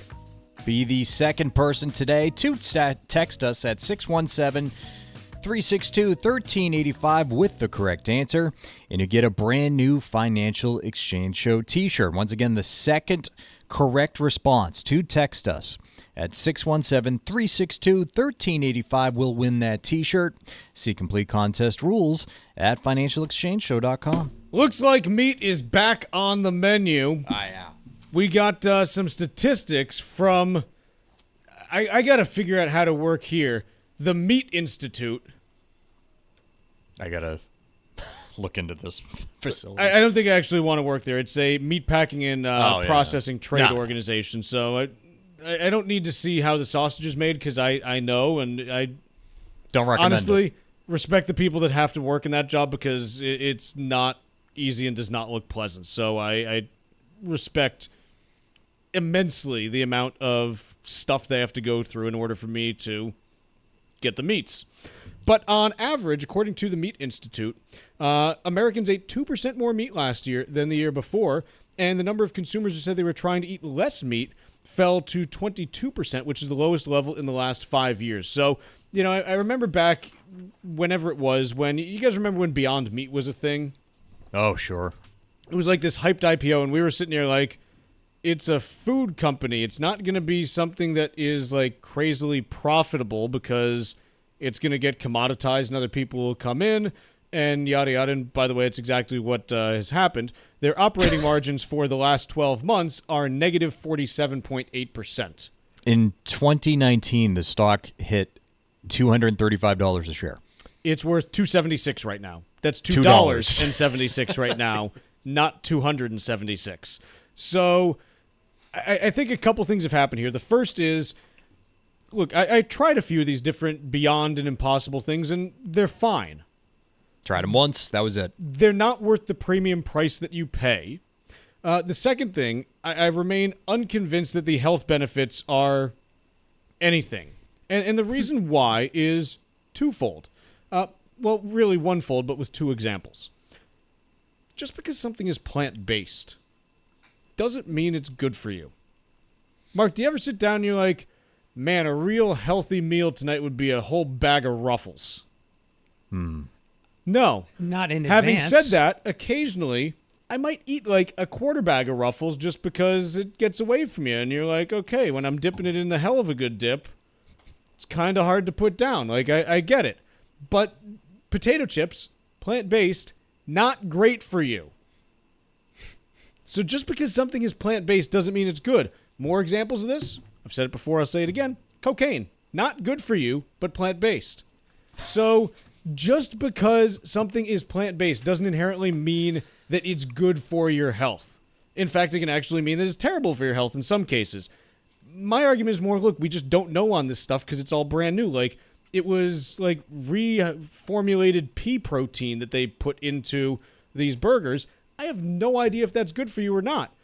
Be the second person today to text us at 617-362-1385 with the correct answer, and you get a brand new Financial Exchange Show t-shirt. Once again, the second correct response to text us at 617-362-1385 will win that t-shirt. See complete contest rules at financialexchangeshow.com. Looks like meat is back on the menu. Yeah. We got some statistics from, I got to figure out how to work here, the Meat Institute. I got to look into this facility. I don't think I actually want to work there. It's a meat packing and processing trade organization. So I don't need to see how the sausage is made because I know, and I don't recommend honestly it. Respect the people that have to work in that job because it's not easy and does not look pleasant. So I respect immensely the amount of stuff they have to go through in order for me to get the meats. But on average, according to the Meat Institute, Americans ate 2% more meat last year than the year before, and the number of consumers who said they were trying to eat less meat fell to 22%, which is the lowest level in the last 5 years. So, I remember back whenever it was, when you guys remember when Beyond Meat was a thing? Oh, sure. It was like this hyped IPO, and we were sitting here like, it's a food company. It's not going to be something that is like crazily profitable because it's going to get commoditized and other people will come in and yada yada. And by the way, it's exactly what has happened. Their operating margins for the last 12 months are negative 47.8%. In 2019, the stock hit $235 a share. It's worth $2.76 right now. That's $2.76 right now, not $276. So I think a couple things have happened here. The first is, look, I tried a few of these different Beyond and Impossible things, and they're fine. Tried them once. That was it. They're not worth the premium price that you pay. The second thing, I remain unconvinced that the health benefits are anything. And the reason why is twofold. Well, really onefold, but with two examples. Just because something is plant-based doesn't mean it's good for you. Mark, do you ever sit down and you're like, man, a real healthy meal tonight would be a whole bag of Ruffles? No. Not in Having advance. said that, occasionally I might eat like a quarter bag of Ruffles just because it gets away from you. And you're like, okay, when I'm dipping it in the hell of a good dip, it's kind of hard to put down. Like, I get it. But potato chips, plant-based, not great for you. So just because something is plant-based doesn't mean it's good. More examples of this? I've said it before, I'll say it again. Cocaine. Not good for you, but plant-based. So just because something is plant-based doesn't inherently mean that it's good for your health. In fact, it can actually mean that it's terrible for your health in some cases. My argument is more, look, we just don't know on this stuff because it's all brand new. Like, it was like reformulated pea protein that they put into these burgers. I have no idea if that's good for you or not.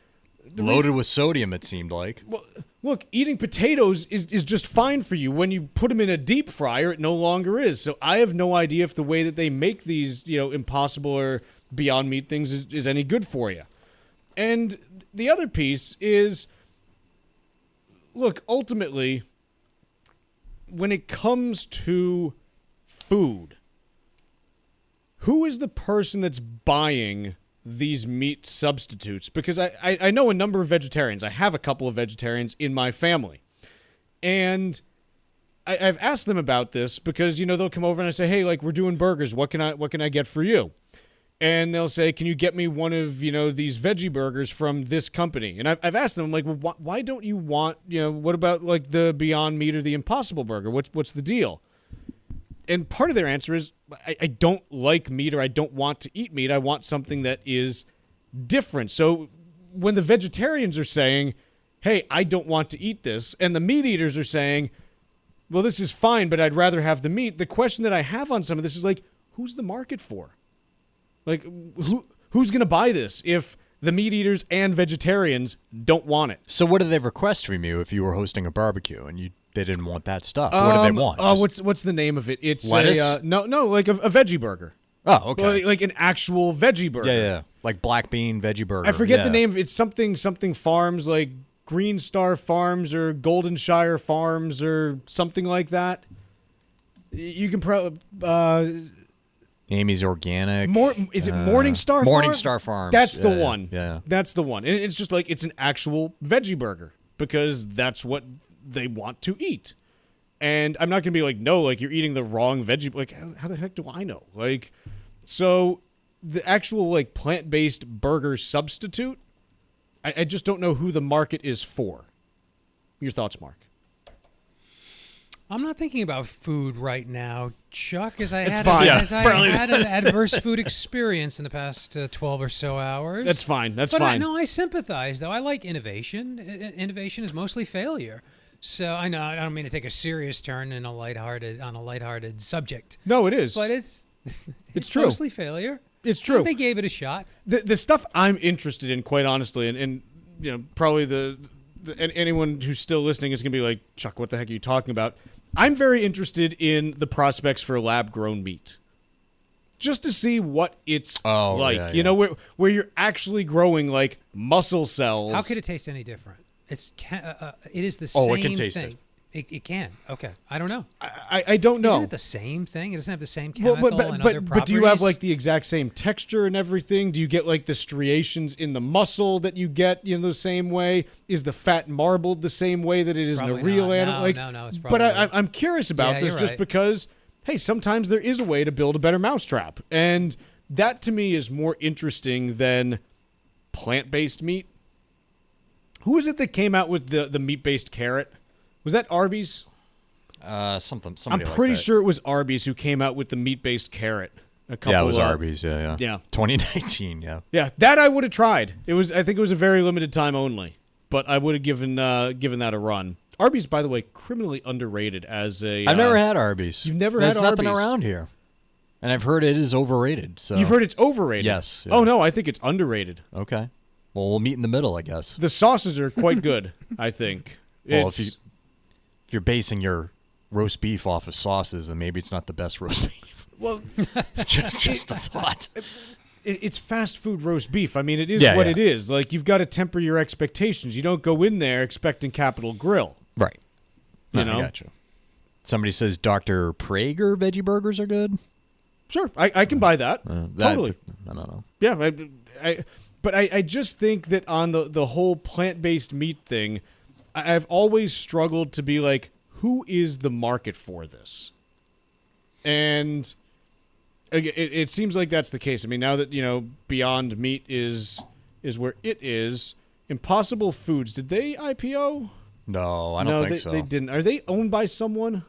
Loaded with sodium, it seemed like. Well, look, eating potatoes is just fine for you. When you put them in a deep fryer, it no longer is. So I have no idea if the way that they make these, Impossible or Beyond Meat things is any good for you. And the other piece is, look, ultimately, when it comes to food, who is the person that's buying these meat substitutes? Because I know a number of vegetarians. I have a couple of vegetarians in my family. And I've asked them about this because, they'll come over and I say, hey, like, we're doing burgers. What can I get for you? And they'll say, can you get me one of, these veggie burgers from this company? And I've asked them, like, well, why don't you want, what about, like, the Beyond Meat or the Impossible Burger? What's the deal? And part of their answer is, I don't like meat or I don't want to eat meat. I want something that is different. So when the vegetarians are saying, hey, I don't want to eat this, and the meat eaters are saying, well, this is fine, but I'd rather have the meat, the question that I have on some of this is, like, who's the market for? Like, who's going to buy this if the meat eaters and vegetarians don't want it? So what do they request from you if you were hosting a barbecue and they didn't want that stuff? What do they want? What's the name of it? It's lettuce? No, like a veggie burger. Oh, okay. Like an actual veggie burger. Yeah. Like black bean veggie burger. I forget the name. It's something Farms, like Green Star Farms or Golden Shire Farms or something like that. You can probably... Amy's Organic. Is it Morning Star Farms? Morning Star Farms. That's the one. Yeah. That's the one. And it's just like, it's an actual veggie burger because that's what they want to eat. And I'm not going to be like, no, like, you're eating the wrong veggie. Like, how the heck do I know? Like, so the actual, like, plant-based burger substitute, I just don't know who the market is for. Your thoughts, Mark? I'm not thinking about food right now, Chuck, as I had an adverse food experience in the past 12 or so hours. That's fine. That's fine. I sympathize, though. I like innovation. Innovation is mostly failure. So I know I don't mean to take a serious turn on a lighthearted subject. No, it is. But it's true. Mostly failure. It's true. They gave it a shot. The stuff I'm interested in, quite honestly, and probably anyone who's still listening is going to be like, Chuck, what the heck are you talking about? I'm very interested in the prospects for lab-grown meat. Just to see what it's like. Yeah. Where you're actually growing, like, muscle cells. How could it taste any different? It is the same thing. It can taste it. It can. Okay. I don't know. I don't know. Isn't it the same thing? It doesn't have the same chemical and other properties? But do you have, like, the exact same texture and everything? Do you get, like, the striations in the muscle that you get, the same way? Is the fat marbled the same way that it is probably in a real animal? No, it's probably But I'm curious about this just because, hey, sometimes there is a way to build a better mousetrap. And that, to me, is more interesting than plant-based meat. Who is it that came out with the meat-based carrot? Was that Arby's? Somebody I'm pretty sure it was Arby's who came out with the meat-based carrot. It was Arby's. Yeah. 2019. Yeah. Yeah, that I would have tried. I think it was a very limited time only, but I would have given that a run. Arby's, by the way, criminally underrated as a. I've never had Arby's. You've never had Arby's? There's nothing around here, and I've heard it is overrated. So you've heard it's overrated? Yes. Yeah. Oh no, I think it's underrated. Okay. Well, we'll meet in the middle, I guess. The sauces are quite good, I think. Well, if you're basing your roast beef off of sauces, then maybe it's not the best roast beef. Well, just a thought. It's fast food roast beef. I mean, it is what it is. Like, you've got to temper your expectations. You don't go in there expecting Capital Grille. Right. You know? I got you. Somebody says Dr. Prager veggie burgers are good. Sure, I can buy that. Totally. I don't know. Yeah, but I just think that on the whole plant-based meat thing, I've always struggled to be like, who is the market for this? And it seems like that's the case. I mean, now that, Beyond Meat is where it is, Impossible Foods, did they IPO? No, I don't think so. They didn't. Are they owned by someone?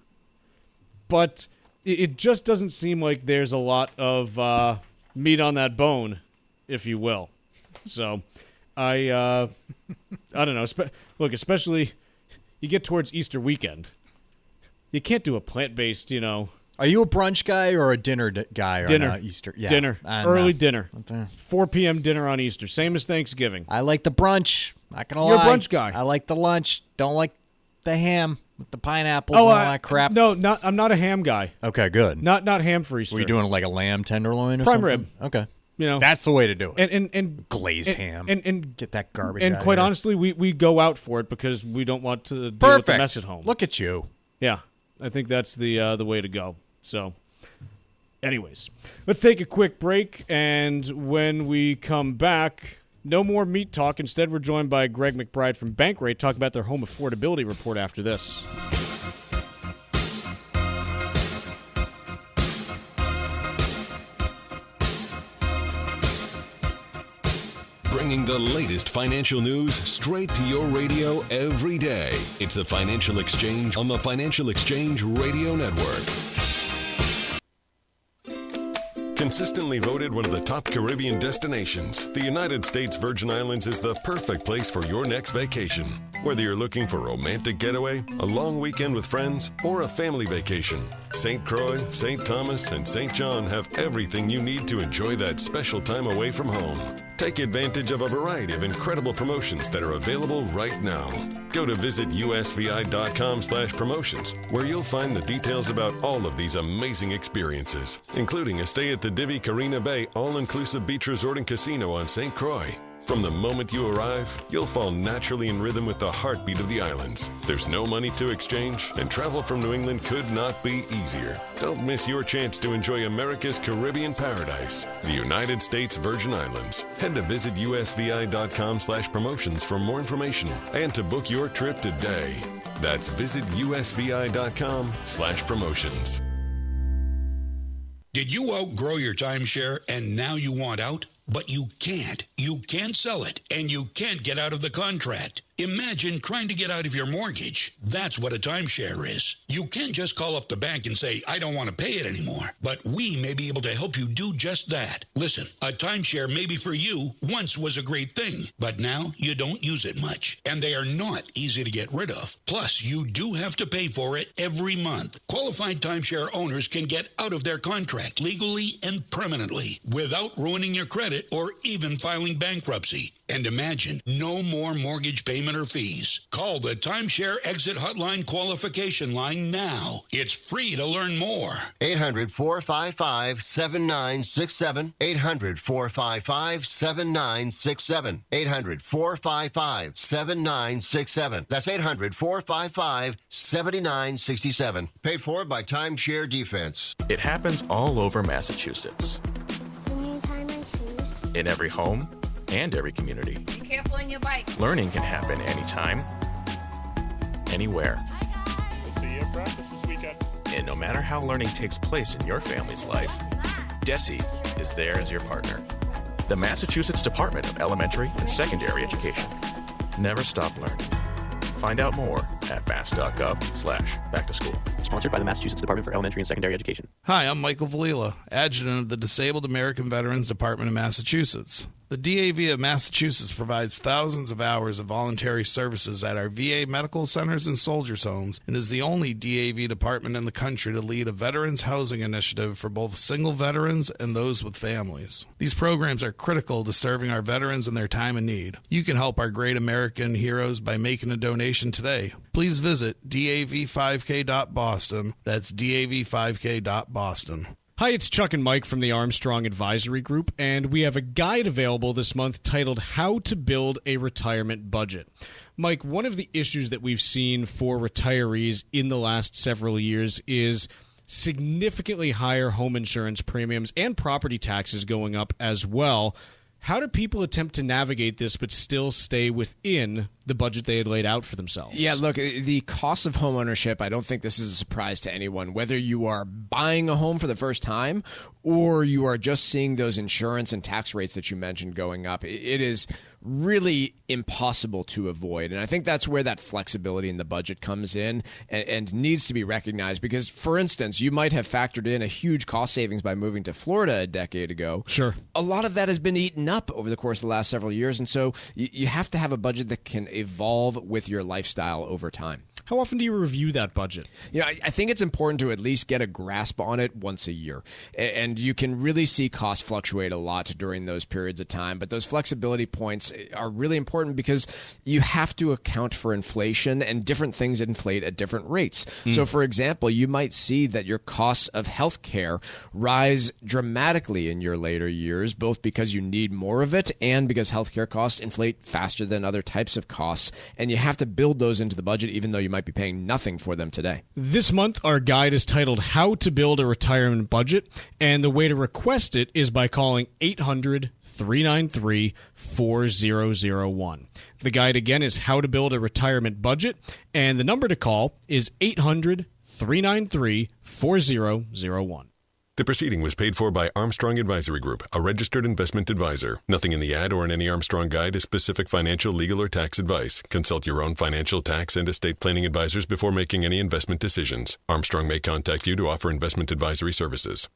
But it just doesn't seem like there's a lot of meat on that bone, if you will. So, I don't know. Look, especially you get towards Easter weekend, you can't do a plant-based, Are you a brunch guy or a dinner guy dinner on Easter? Yeah, dinner, early dinner, 4 p.m. dinner on Easter, same as Thanksgiving. I like the brunch. Not gonna You're lie. a brunch guy. I like the lunch. Don't like the ham with the pineapples and all that crap. No, I'm not a ham guy. Okay, good. Not ham for Easter. Were you doing like a lamb tenderloin or prime something? rib? Okay. That's the way to do it. And glazed ham. And get that garbage And out quite of here. honestly, we go out for it because we don't want to deal with the mess at home. Look at you. Yeah, I think that's the way to go. So, anyways, let's take a quick break, and when we come back, no more meat talk. Instead, we're joined by Greg McBride from Bankrate talking about their home affordability report after this. Bringing the latest financial news straight to your radio every day. It's the Financial Exchange on the Financial Exchange Radio Network. Consistently voted one of the top Caribbean destinations, the United States Virgin Islands is the perfect place for your next vacation. Whether you're looking for a romantic getaway, a long weekend with friends, or a family vacation, St. Croix, St. Thomas, and St. John have everything you need to enjoy that special time away from home. Take advantage of a variety of incredible promotions that are available right now. Go to visitusvi.com/promotions, where you'll find the details about all of these amazing experiences, including a stay at the Divi Carina Bay all-inclusive beach resort and casino on St. Croix. From the moment you arrive, you'll fall naturally in rhythm with the heartbeat of the islands. There's no money to exchange, and travel from New England could not be easier. Don't miss your chance to enjoy America's Caribbean paradise, the United States Virgin Islands. Head to visitusvi.com/promotions for more information and to book your trip today. That's visitusvi.com/promotions. Did you outgrow your timeshare and now you want out? But you can't. You can't sell it, and you can't get out of the contract. Imagine trying to get out of your mortgage. That's what a timeshare is. You can't just call up the bank and say, I don't want to pay it anymore. But we may be able to help you do just that. Listen, a timeshare maybe for you once was a great thing, but now you don't use it much, and they are not easy to get rid of. Plus, you do have to pay for it every month. Qualified timeshare owners can get out of their contract legally and permanently without ruining your credit or even filing bankruptcy. And imagine no more mortgage payment or fees. Call the Timeshare Exit Hotline qualification line now. It's free to learn more. 800-455-7967. 800-455-7967. 800-455-7967. That's 800-455-7967. Paid for by Timeshare Defense. It happens all over Massachusetts. Can you tie my shoes? In every home and every community. Be careful on your bike. Learning can happen anytime, anywhere. We'll see you at practice this weekend. And no matter how learning takes place in your family's life, DESE is there as your partner. The Massachusetts Department of Elementary and Secondary Education. Never stop learning. Find out more at mass.gov/back-to-school. Sponsored by the Massachusetts Department for Elementary and Secondary Education. Hi, I'm Michael Valila, Adjutant of the Disabled American Veterans Department of Massachusetts. The DAV of Massachusetts provides thousands of hours of voluntary services at our VA medical centers and soldiers' homes and is the only DAV department in the country to lead a veterans housing initiative for both single veterans and those with families. These programs are critical to serving our veterans in their time of need. You can help our great American heroes by making a donation today. Please visit dav5k.boston. That's dav5k.boston. Hi, it's Chuck and Mike from the Armstrong Advisory Group, and we have a guide available this month titled How to Build a Retirement Budget. Mike, one of the issues that we've seen for retirees in the last several years is significantly higher home insurance premiums and property taxes going up as well. How do people attempt to navigate this but still stay within the budget they had laid out for themselves? Yeah, look, the cost of home ownership, I don't think this is a surprise to anyone. Whether you are buying a home for the first time or you are just seeing those insurance and tax rates that you mentioned going up, it is really impossible to avoid. And I think that's where that flexibility in the budget comes in and needs to be recognized. Because, for instance, you might have factored in a huge cost savings by moving to Florida a decade ago. Sure. A lot of that has been eaten up over the course of the last several years. And so you have to have a budget that can evolve with your lifestyle over time. How often do you review that budget? I think it's important to at least get a grasp on it once a year. And you can really see costs fluctuate a lot during those periods of time. But those flexibility points are really important because you have to account for inflation, and different things inflate at different rates. So, for example, you might see that your costs of healthcare rise dramatically in your later years, both because you need more of it and because healthcare costs inflate faster than other types of costs. And you have to build those into the budget, even though you might be paying nothing for them today. This month, our guide is titled How to Build a Retirement Budget, and the way to request it is by calling 800-393-4001. The guide again is How to Build a Retirement Budget, and the number to call is 800-393-4001. The proceeding was paid for by Armstrong Advisory Group, a registered investment advisor. Nothing in the ad or in any Armstrong guide is specific financial, legal, or tax advice. Consult your own financial, tax, and estate planning advisors before making any investment decisions. Armstrong may contact you to offer investment advisory services.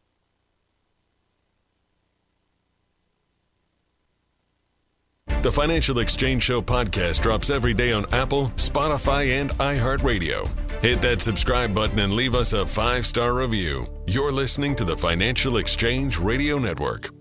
The Financial Exchange Show podcast drops every day on Apple, Spotify, and iHeartRadio. Hit that subscribe button and leave us a 5-star review. You're listening to the Financial Exchange Radio Network.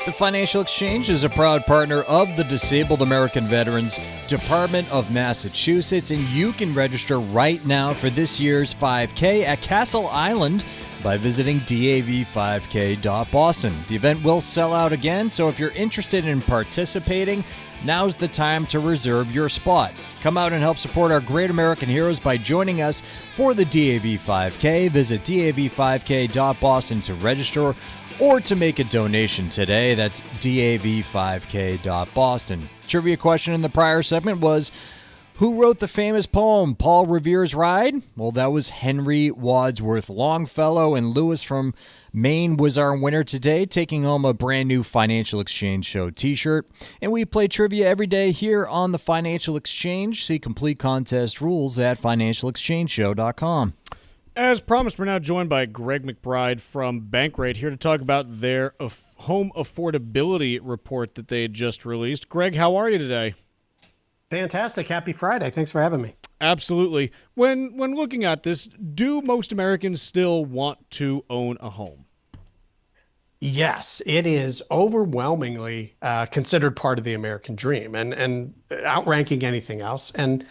The Financial Exchange is a proud partner of the Disabled American Veterans Department of Massachusetts, and you can register right now for this year's 5K at Castle Island by visiting dav5k.boston. The event will sell out again, so if you're interested in participating, now's the time to reserve your spot. Come out and help support our great American heroes by joining us for the DAV 5K. Visit dav5k.boston to register or to make a donation today. That's dav5k.boston. Trivia question in the prior segment was, who wrote the famous poem, Paul Revere's Ride? Well, that was Henry Wadsworth Longfellow, and Lewis from Maine was our winner today, taking home a brand new Financial Exchange Show t-shirt. And we play trivia every day here on the Financial Exchange. See complete contest rules at financialexchangeshow.com. As promised, we're now joined by Greg McBride from Bankrate, here to talk about their home affordability report that they had just released. Greg, how are you today? Fantastic. Happy Friday. Thanks for having me. Absolutely. When looking at this, do most Americans still want to own a home? Yes, it is overwhelmingly considered part of the American dream and outranking anything else. And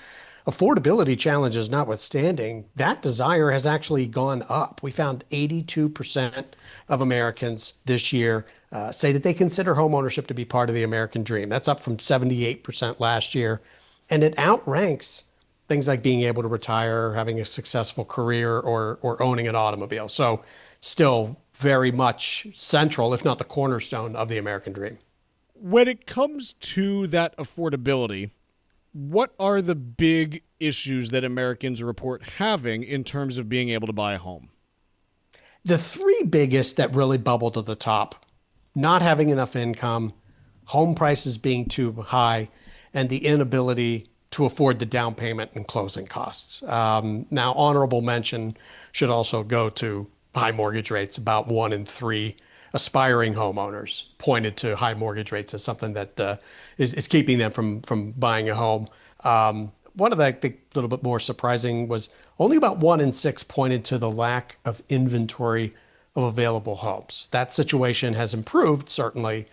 affordability challenges notwithstanding, that desire has actually gone up. We found 82% of Americans this year say that they consider homeownership to be part of the American dream. That's up from 78% last year. And it outranks things like being able to retire, having a successful career, or owning an automobile. So still very much central, if not the cornerstone of the American dream. When it comes to that affordability, what are the big issues that Americans report having in terms of being able to buy a home? The three biggest that really bubble to the top: not having enough income, home prices being too high, and the inability to afford the down payment and closing costs. Now, honorable mention should also go to high mortgage rates. About 1 in 3 aspiring homeowners pointed to high mortgage rates as something that is keeping them from buying a home. One of the, I think, a little bit more surprising was only about 1 in 6 pointed to the lack of inventory of available homes. That situation has improved, certainly.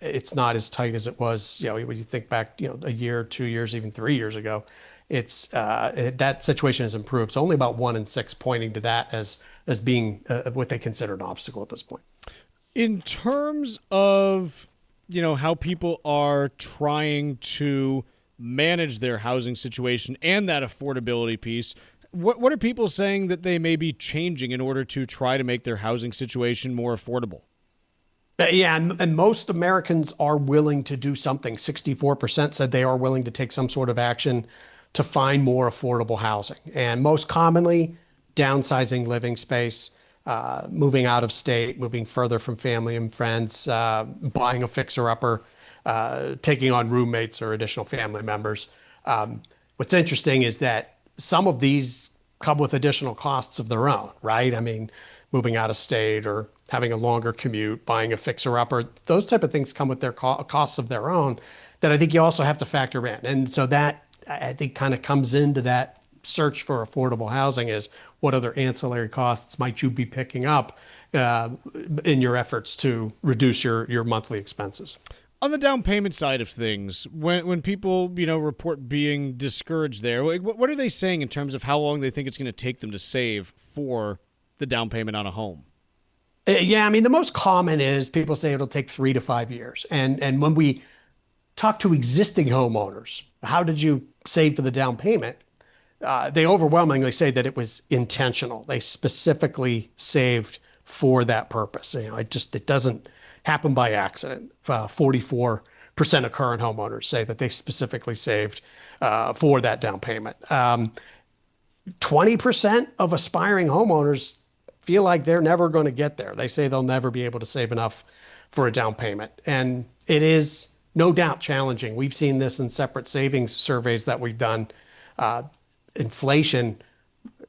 It's not as tight as it was, when you think back, a year, 2 years, even 3 years ago. It's that situation has improved. So only about 1 in 6 pointing to that as being what they consider an obstacle at this point. In terms of, how people are trying to manage their housing situation and that affordability piece, What are people saying that they may be changing in order to try to make their housing situation more affordable? Yeah, and most Americans are willing to do something. 64% said they are willing to take some sort of action to find more affordable housing. And most commonly, downsizing living space, moving out of state, moving further from family and friends, buying a fixer-upper, taking on roommates or additional family members. What's interesting is that some of these come with additional costs of their own, right? I mean, moving out of state or having a longer commute, buying a fixer-upper, those type of things come with their costs of their own that I think you also have to factor in. And so that, I think, kind of comes into that search for affordable housing is what other ancillary costs might you be picking up in your efforts to reduce your monthly expenses. On the down payment side of things, when people, report being discouraged there, what are they saying in terms of how long they think it's going to take them to save for the down payment on a home? Yeah, I mean, the most common is people say it'll take 3 to 5 years. And when we talk to existing homeowners, how did you save for the down payment? They overwhelmingly say that it was intentional. They specifically saved for that purpose. It doesn't happen by accident. 44% of current homeowners say that they specifically saved for that down payment. 20% of aspiring homeowners feel like they're never going to get there. They say they'll never be able to save enough for a down payment. And it is no doubt challenging. We've seen this in separate savings surveys that we've done. Inflation,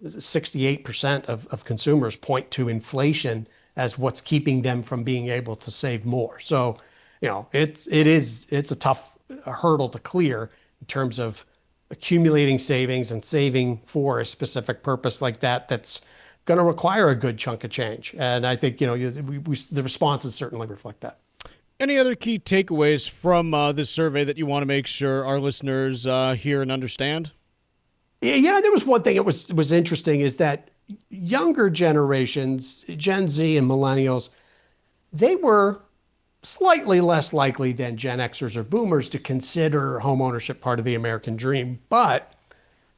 68% of consumers point to inflation as what's keeping them from being able to save more. So, it's a tough hurdle to clear in terms of accumulating savings and saving for a specific purpose like that. That's going to require a good chunk of change. And I think, the responses certainly reflect that. Any other key takeaways from this survey that you want to make sure our listeners hear and understand? Yeah, there was one thing that was interesting is that younger generations, Gen Z and millennials, they were slightly less likely than Gen Xers or boomers to consider homeownership part of the American dream. But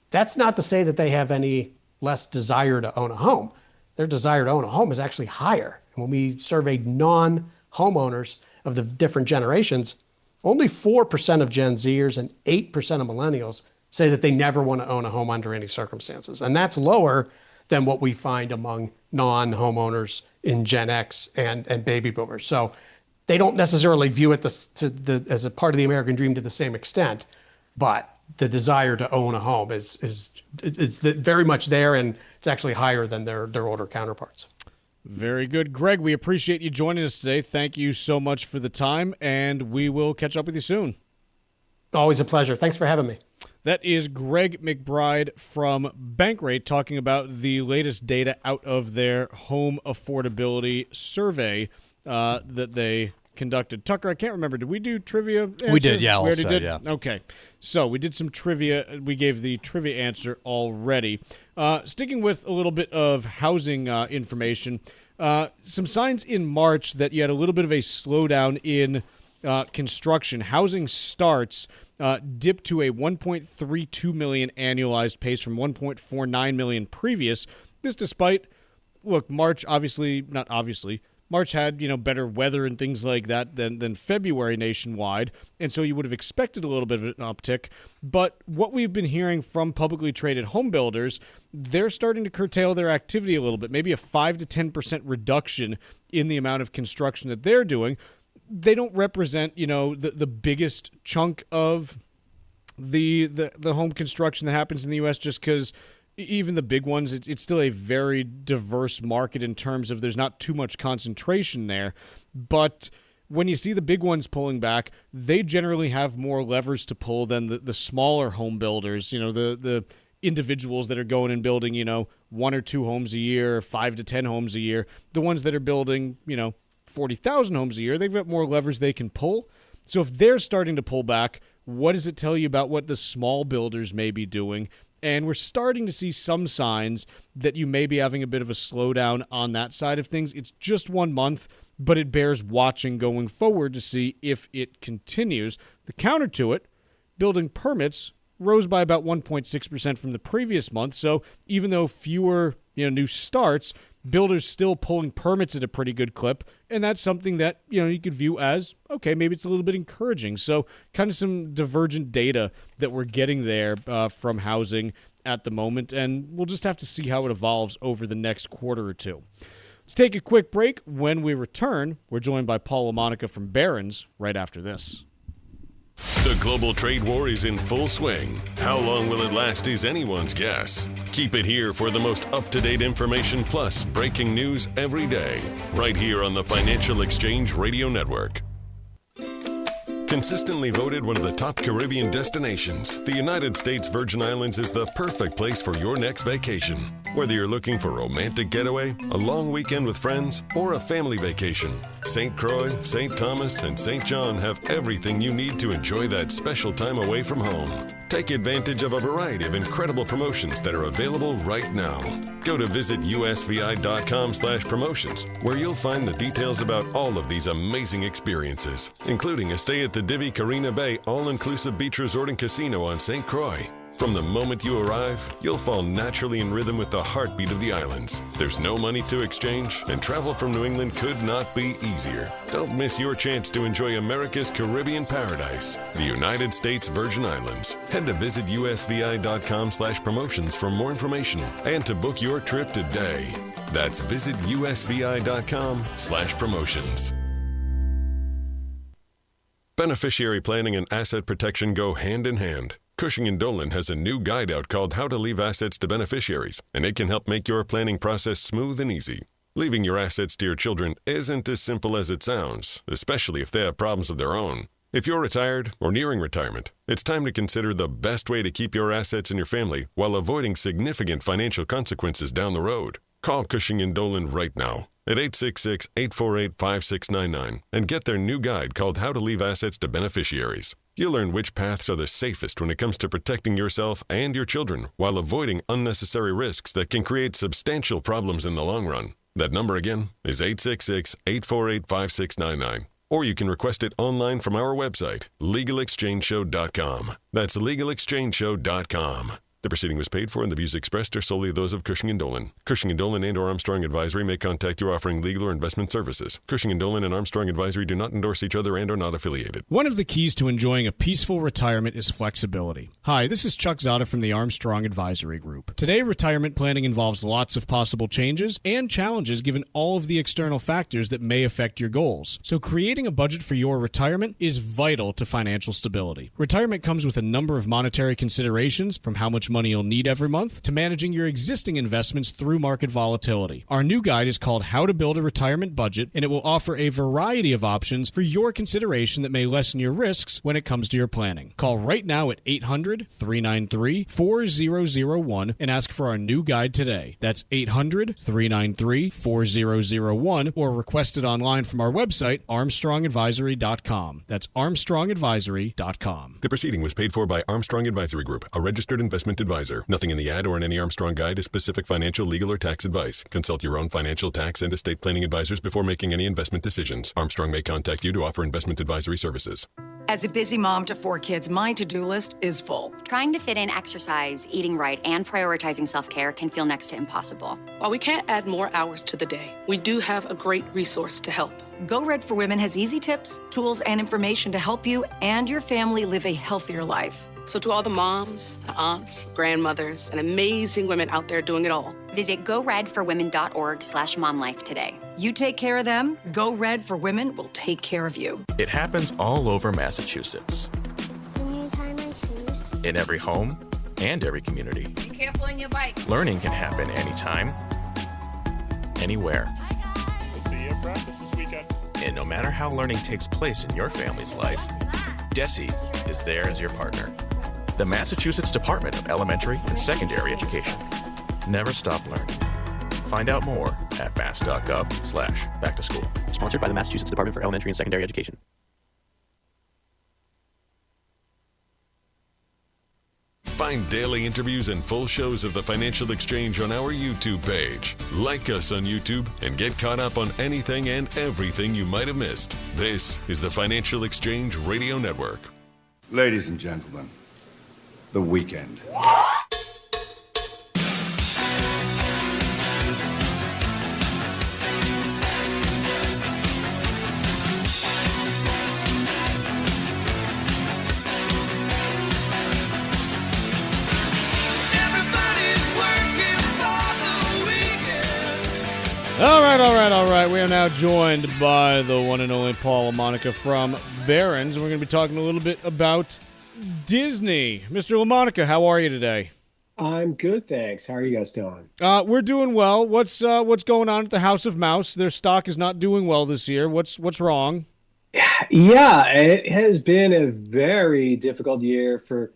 that's not to say that they have any less desire to own a home. Their desire to own a home is actually higher. And when we surveyed non-homeowners of the different generations, only 4% of Gen Zers and 8% of millennials say that they never want to own a home under any circumstances. And that's lower than what we find among non-homeowners in Gen X and baby boomers. So they don't necessarily view it as a part of the American dream to the same extent, but the desire to own a home is very much there, and it's actually higher than their older counterparts. Very good. Greg, we appreciate you joining us today. Thank you so much for the time, and we will catch up with you soon. Always a pleasure. Thanks for having me. That is Greg McBride from Bankrate talking about the latest data out of their home affordability survey that they conducted. Tucker, I can't remember. Did we do trivia answer? We did, yeah. We already did? Yeah. Okay. So we did some trivia. We gave the trivia answer already. Sticking with a little bit of housing information, some signs in March that you had a little bit of a slowdown in construction. Housing starts dipped to a 1.32 million annualized pace from 1.49 million previous. This despite, March March had, better weather and things like that than February nationwide, and so you would have expected a little bit of an uptick. But what we've been hearing from publicly traded home builders, they're starting to curtail their activity a little bit, maybe a 5 to 10% reduction in the amount of construction that they're doing. They don't represent, the biggest chunk of the home construction that happens in the U.S. just because even the big ones, it's still a very diverse market in terms of there's not too much concentration there. But when you see the big ones pulling back, they generally have more levers to pull than the smaller home builders, the individuals that are going and building, 1 or 2 homes a year, 5 to 10 homes a year. The ones that are building, 40,000 homes a year, they've got more levers they can pull. So if they're starting to pull back, what does it tell you about what the small builders may be doing? And we're starting to see some signs that you may be having a bit of a slowdown on that side of things. It's just 1 month, but it bears watching going forward to see if it continues. The counter to it, building permits rose by about 1.6% from the previous month. So even though fewer new starts, builders still pulling permits at a pretty good clip, and that's something that you could view as, okay, maybe it's a little bit encouraging. So kind of some divergent data that we're getting there from housing at the moment, and we'll just have to see how it evolves over the next quarter or two. Let's take a quick break. When we return, we're joined by LaMonica from Barron's right after this. The global trade war is in full swing. How long will it last is anyone's guess. Keep it here for the most up-to-date information plus breaking news every day, right here on the Financial Exchange Radio Network. Consistently voted one of the top Caribbean destinations, the United States Virgin Islands is the perfect place for your next vacation. Whether you're looking for a romantic getaway, a long weekend with friends, or a family vacation, St. Croix, St. Thomas, and St. John have everything you need to enjoy that special time away from home. Take advantage of a variety of incredible promotions that are available right now. Go to visitusvi.com/promotions, where you'll find the details about all of these amazing experiences, including a stay at the Divi Carina Bay all-inclusive beach resort and casino on St. Croix. From the moment you arrive, you'll fall naturally in rhythm with the heartbeat of the islands. There's no money to exchange, and travel from New England could not be easier. Don't miss your chance to enjoy America's Caribbean paradise, the United States Virgin Islands. Head to visitusvi.com/promotions for more information and to book your trip today. That's visitusvi.com/promotions. Beneficiary planning and asset protection go hand in hand. Cushing & Dolan has a new guide out called How to Leave Assets to Beneficiaries, and it can help make your planning process smooth and easy. Leaving your assets to your children isn't as simple as it sounds, especially if they have problems of their own. If you're retired or nearing retirement, it's time to consider the best way to keep your assets in your family while avoiding significant financial consequences down the road. Call Cushing & Dolan right now at 866-848-5699 and get their new guide called How to Leave Assets to Beneficiaries. You'll learn which paths are the safest when it comes to protecting yourself and your children while avoiding unnecessary risks that can create substantial problems in the long run. That number again is 866-848-5699. Or you can request it online from our website, LegalExchangeShow.com. That's LegalExchangeShow.com. The proceeding was paid for and the views expressed are solely those of Cushing & Dolan. Cushing & Dolan and or Armstrong Advisory may contact you offering legal or investment services. Cushing & Dolan and Armstrong Advisory do not endorse each other and are not affiliated. One of the keys to enjoying a peaceful retirement is flexibility. Hi, this is Chuck Zodda from the Armstrong Advisory Group. Today, retirement planning involves lots of possible changes and challenges given all of the external factors that may affect your goals. So creating a budget for your retirement is vital to financial stability. Retirement comes with a number of monetary considerations, from how much money you'll need every month to managing your existing investments through market volatility. Our new guide is called How to Build a Retirement Budget, and it will offer a variety of options for your consideration that may lessen your risks when it comes to your planning. Call right now at 800-393-4001 and ask for our new guide today. That's 800-393-4001 or request it online from our website, armstrongadvisory.com. That's armstrongadvisory.com. The proceeding was paid for by Armstrong Advisory Group, a registered investment advisor. Nothing in the ad or in any Armstrong guide is specific financial, legal, or tax advice. Consult your own financial, tax, and estate planning advisors before making any investment decisions. Armstrong may contact you to offer investment advisory services. As a busy mom to 4 kids, my to-do list is full. Trying to fit in exercise, eating right, and prioritizing self-care can feel next to impossible. While we can't add more hours to the day, we do have a great resource to help. Go Red for Women has easy tips, tools, and information to help you and your family live a healthier life. So to all the moms, the aunts, the grandmothers, and amazing women out there doing it all, visit goredforwomen.org/momlife today. You take care of them, Go Red for Women will take care of you. It happens all over Massachusetts. Can you tie my shoes? In every home and every community. Be careful on your bike. Learning can happen anytime, anywhere. We'll see you at practice this weekend. And no matter how learning takes place in your family's life, DESE is there as your partner. The Massachusetts Department of Elementary and Secondary Education. Never stop learning. Find out more at mass.gov/back-to-school. Sponsored by the Massachusetts Department for Elementary and Secondary Education. Find daily interviews and full shows of the Financial Exchange on our YouTube page. Like us on YouTube and get caught up on anything and everything you might have missed. This is the Financial Exchange Radio Network. Ladies and gentlemen, the weekend. All right. We are now joined by the one and only Paul LaMonica from Barron's, and we're going to be talking a little bit about Disney. Mr. LaMonica, how are you today? I'm good, thanks. How are you guys doing? We're doing well. What's going on at the House of Mouse? Their stock is not doing well this year. What's wrong? Yeah, it has been a very difficult year for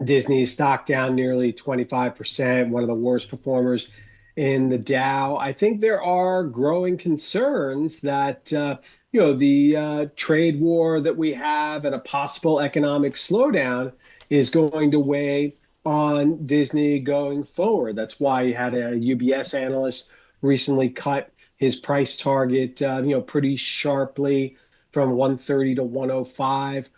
Disney. Stock down nearly 25%, one of the worst performers in the Dow. I think there are growing concerns that the trade war that we have and a possible economic slowdown is going to weigh on Disney going forward. That's why you had a UBS analyst recently cut his price target pretty sharply from 130 to 105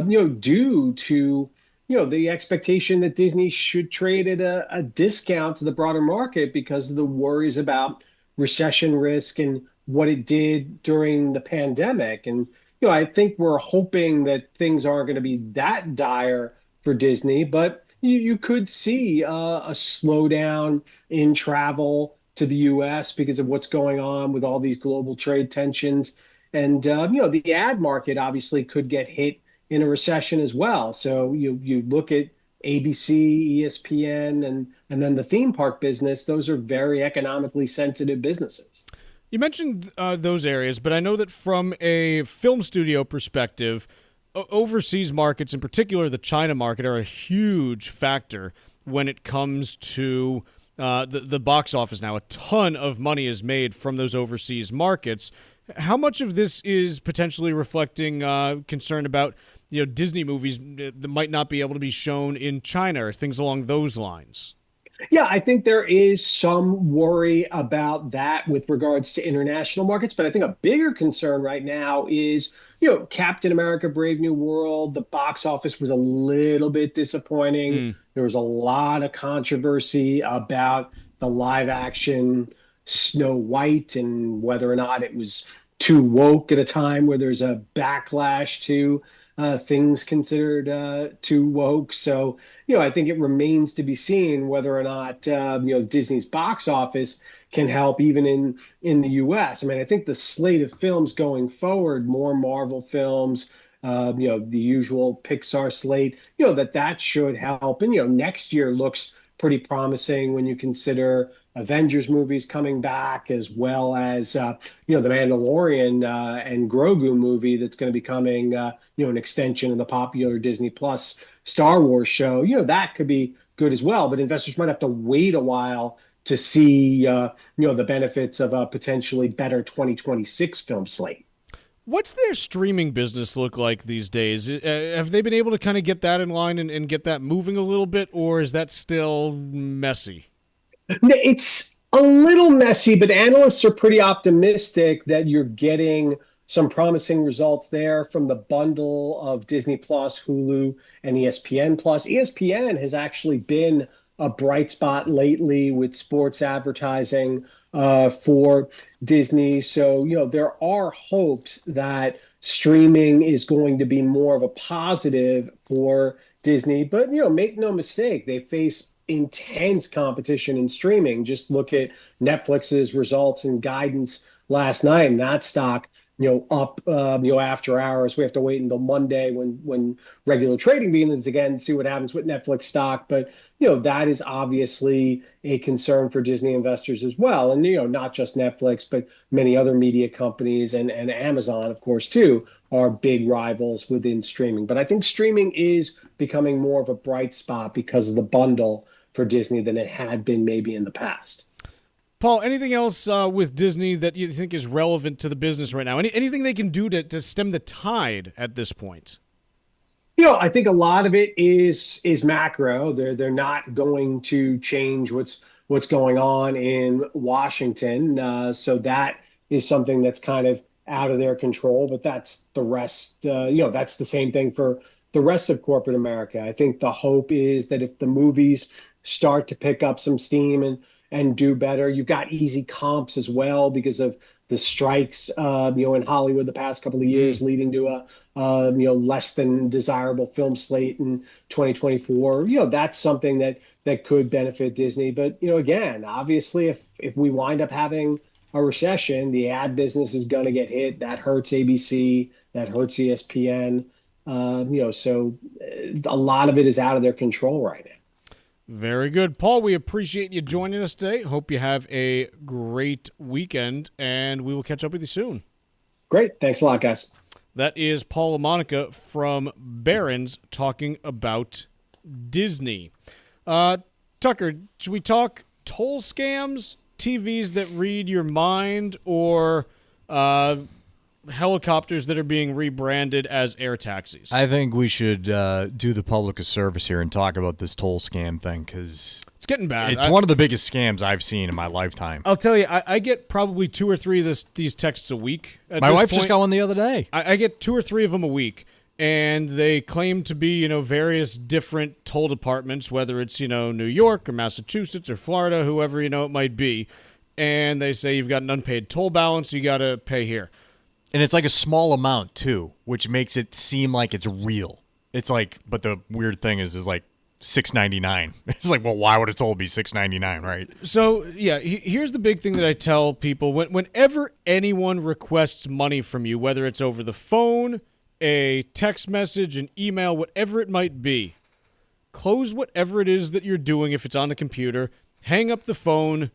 due to the expectation that Disney should trade at a discount to the broader market because of the worries about recession risk and what it did during the pandemic. And, I think we're hoping that things aren't going to be that dire for Disney, but you could see a slowdown in travel to the U.S. because of what's going on with all these global trade tensions. And, the ad market obviously could get hit in a recession as well. So you look at ABC, ESPN, and then the theme park business. Those are very economically sensitive businesses. You mentioned those areas, but I know that from a film studio perspective, overseas markets, in particular the China market, are a huge factor when it comes to the box office now. A ton of money is made from those overseas markets. How much of this is potentially reflecting concern about Disney movies that might not be able to be shown in China or things along those lines? Yeah, I think there is some worry about that with regards to international markets. But I think a bigger concern right now is, Captain America, Brave New World, the box office was a little bit disappointing. There was a lot of controversy about the live action Snow White and whether or not it was too woke at a time where there's a backlash to things considered too woke. So, I think it remains to be seen whether or not, Disney's box office can help even in the U.S. I mean, I think the slate of films going forward, more Marvel films, the usual Pixar slate, that should help. And, next year looks pretty promising when you consider Avengers movies coming back, as well as, the Mandalorian and Grogu movie that's going to be coming, an extension of the popular Disney Plus Star Wars show. That could be good as well. But investors might have to wait a while to see, the benefits of a potentially better 2026 film slate. What's their streaming business look like these days? Have they been able to kind of get that in line and get that moving a little bit, or is that still messy? It's a little messy, but analysts are pretty optimistic that you're getting some promising results there from the bundle of Disney Plus, Hulu, and ESPN Plus. ESPN has actually been a bright spot lately with sports advertising for Disney. So, there are hopes that streaming is going to be more of a positive for Disney. But, make no mistake, they face intense competition in streaming. Just look at Netflix's results and guidance last night, and that stock up after hours. We have to wait until Monday when regular trading begins again to see what happens with Netflix stock. But that is obviously a concern for Disney investors as well. And not just Netflix, but many other media companies and Amazon, of course, too, are big rivals within streaming. But I think streaming is becoming more of a bright spot because of the bundle for Disney than it had been maybe in the past. Paul, anything else with Disney that you think is relevant to the business right now? Anything they can do to stem the tide at this point? I think a lot of it is macro. They're not going to change what's going on in Washington. So that is something that's kind of out of their control. But that's the rest. That's the same thing for the rest of corporate America. I think the hope is that if the movies start to pick up some steam and do better, you've got easy comps as well because of the strikes, in Hollywood the past couple of years, leading to a less than desirable film slate in 2024. That's something that could benefit Disney. But again, obviously, if we wind up having a recession, the ad business is going to get hit. That hurts ABC. That hurts ESPN. So a lot of it is out of their control right now. Very good. Paul, we appreciate you joining us today. Hope you have a great weekend, and we will catch up with you soon. Great. Thanks a lot, guys. That is Paul LaMonica from Barron's talking about Disney. Tucker, should we talk toll scams, TVs that read your mind, or helicopters that are being rebranded as air taxis? I think we should do the public a service here and talk about this toll scam thing, because it's getting bad. It's one of the biggest scams I've seen in my lifetime. I'll tell you, I get probably 2 or 3 of these texts a week. My wife just got one the other day. I get 2 or 3 of them a week, and they claim to be, various different toll departments, whether it's, New York or Massachusetts or Florida, whoever, it might be. And they say you've got an unpaid toll balance, you got to pay here. And it's like a small amount, too, which makes it seem like it's real. It's like, but the weird thing is like $6.99. It's like, well, why would a toll be $6.99, right? So, yeah, here's the big thing that I tell people. Whenever anyone requests money from you, whether it's over the phone, a text message, an email, whatever it might be, close whatever it is that you're doing if it's on the computer, hang up the phone,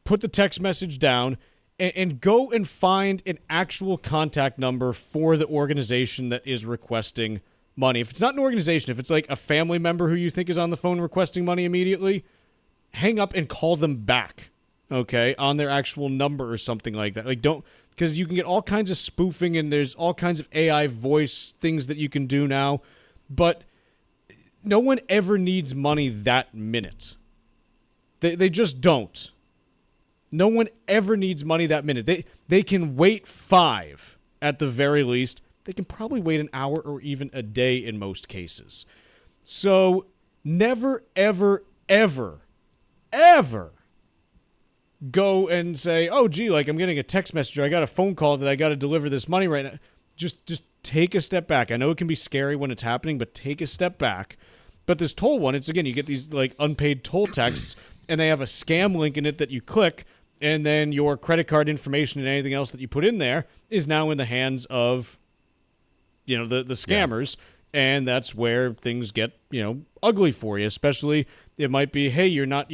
put the text message down, and go and find an actual contact number for the organization that is requesting money. If it's not an organization, if it's like a family member who you think is on the phone requesting money immediately, hang up and call them back, okay, on their actual number or something like that. Like, don't, because you can get all kinds of spoofing and there's all kinds of AI voice things that you can do now, but no one ever needs money that minute. They just don't. No one ever needs money that minute. They can wait 5 at the very least. They can probably wait an hour or even a day in most cases. So never, ever, ever, ever go and say, oh, gee, like I'm getting a text message or I got a phone call that I got to deliver this money right now. Just take a step back. I know it can be scary when it's happening, but take a step back. But this toll one, it's again, you get these like unpaid toll texts and they have a scam link in it that you click. And then your credit card information and anything else that you put in there is now in the hands of, the scammers. Yeah. And that's where things get, ugly for you. Especially it might be, hey, you're not,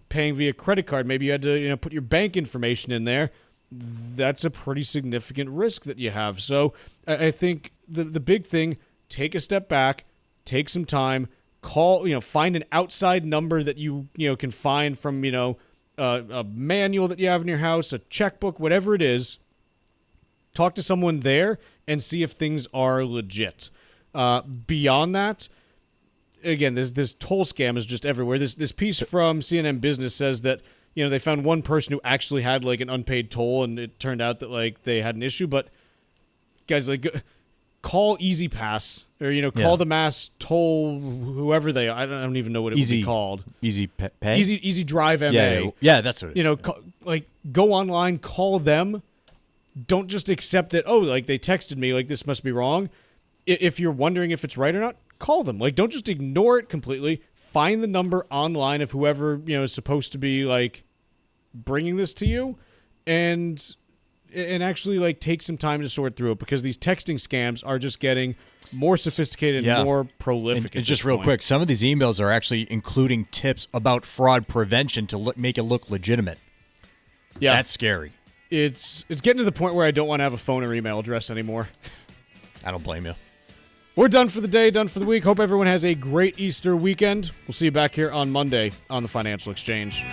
paying via credit card. Maybe you had to, put your bank information in there. That's a pretty significant risk that you have. So I think the big thing, take a step back, take some time, call, find an outside number that you can find from, a manual that you have in your house, a checkbook, whatever it is. Talk to someone there and see if things are legit. Beyond that, again, this toll scam is just everywhere. This piece from CNN Business says that they found one person who actually had like an unpaid toll, and it turned out that like they had an issue. But guys, like, call Easy Pass or call the Mass Toll, whoever they are. I don't even know what it would be called. Easy Pay. Easy Drive MA. Yeah, that's what. Go online, call them. Don't just accept that. Oh, like they texted me, like this must be wrong. If you're wondering if it's right or not, call them. Like, don't just ignore it completely. Find the number online of whoever is supposed to be like bringing this to you, and actually like take some time to sort through it, because these texting scams are just getting more sophisticated and more prolific. And just real quick, some of these emails are actually including tips about fraud prevention to make it look legitimate. Yeah, that's scary. It's getting to the point where I don't want to have a phone or email address anymore. I don't blame you. We're done for the day, done for the week. Hope everyone has a great Easter weekend. We'll see you back here on Monday on the Financial Exchange.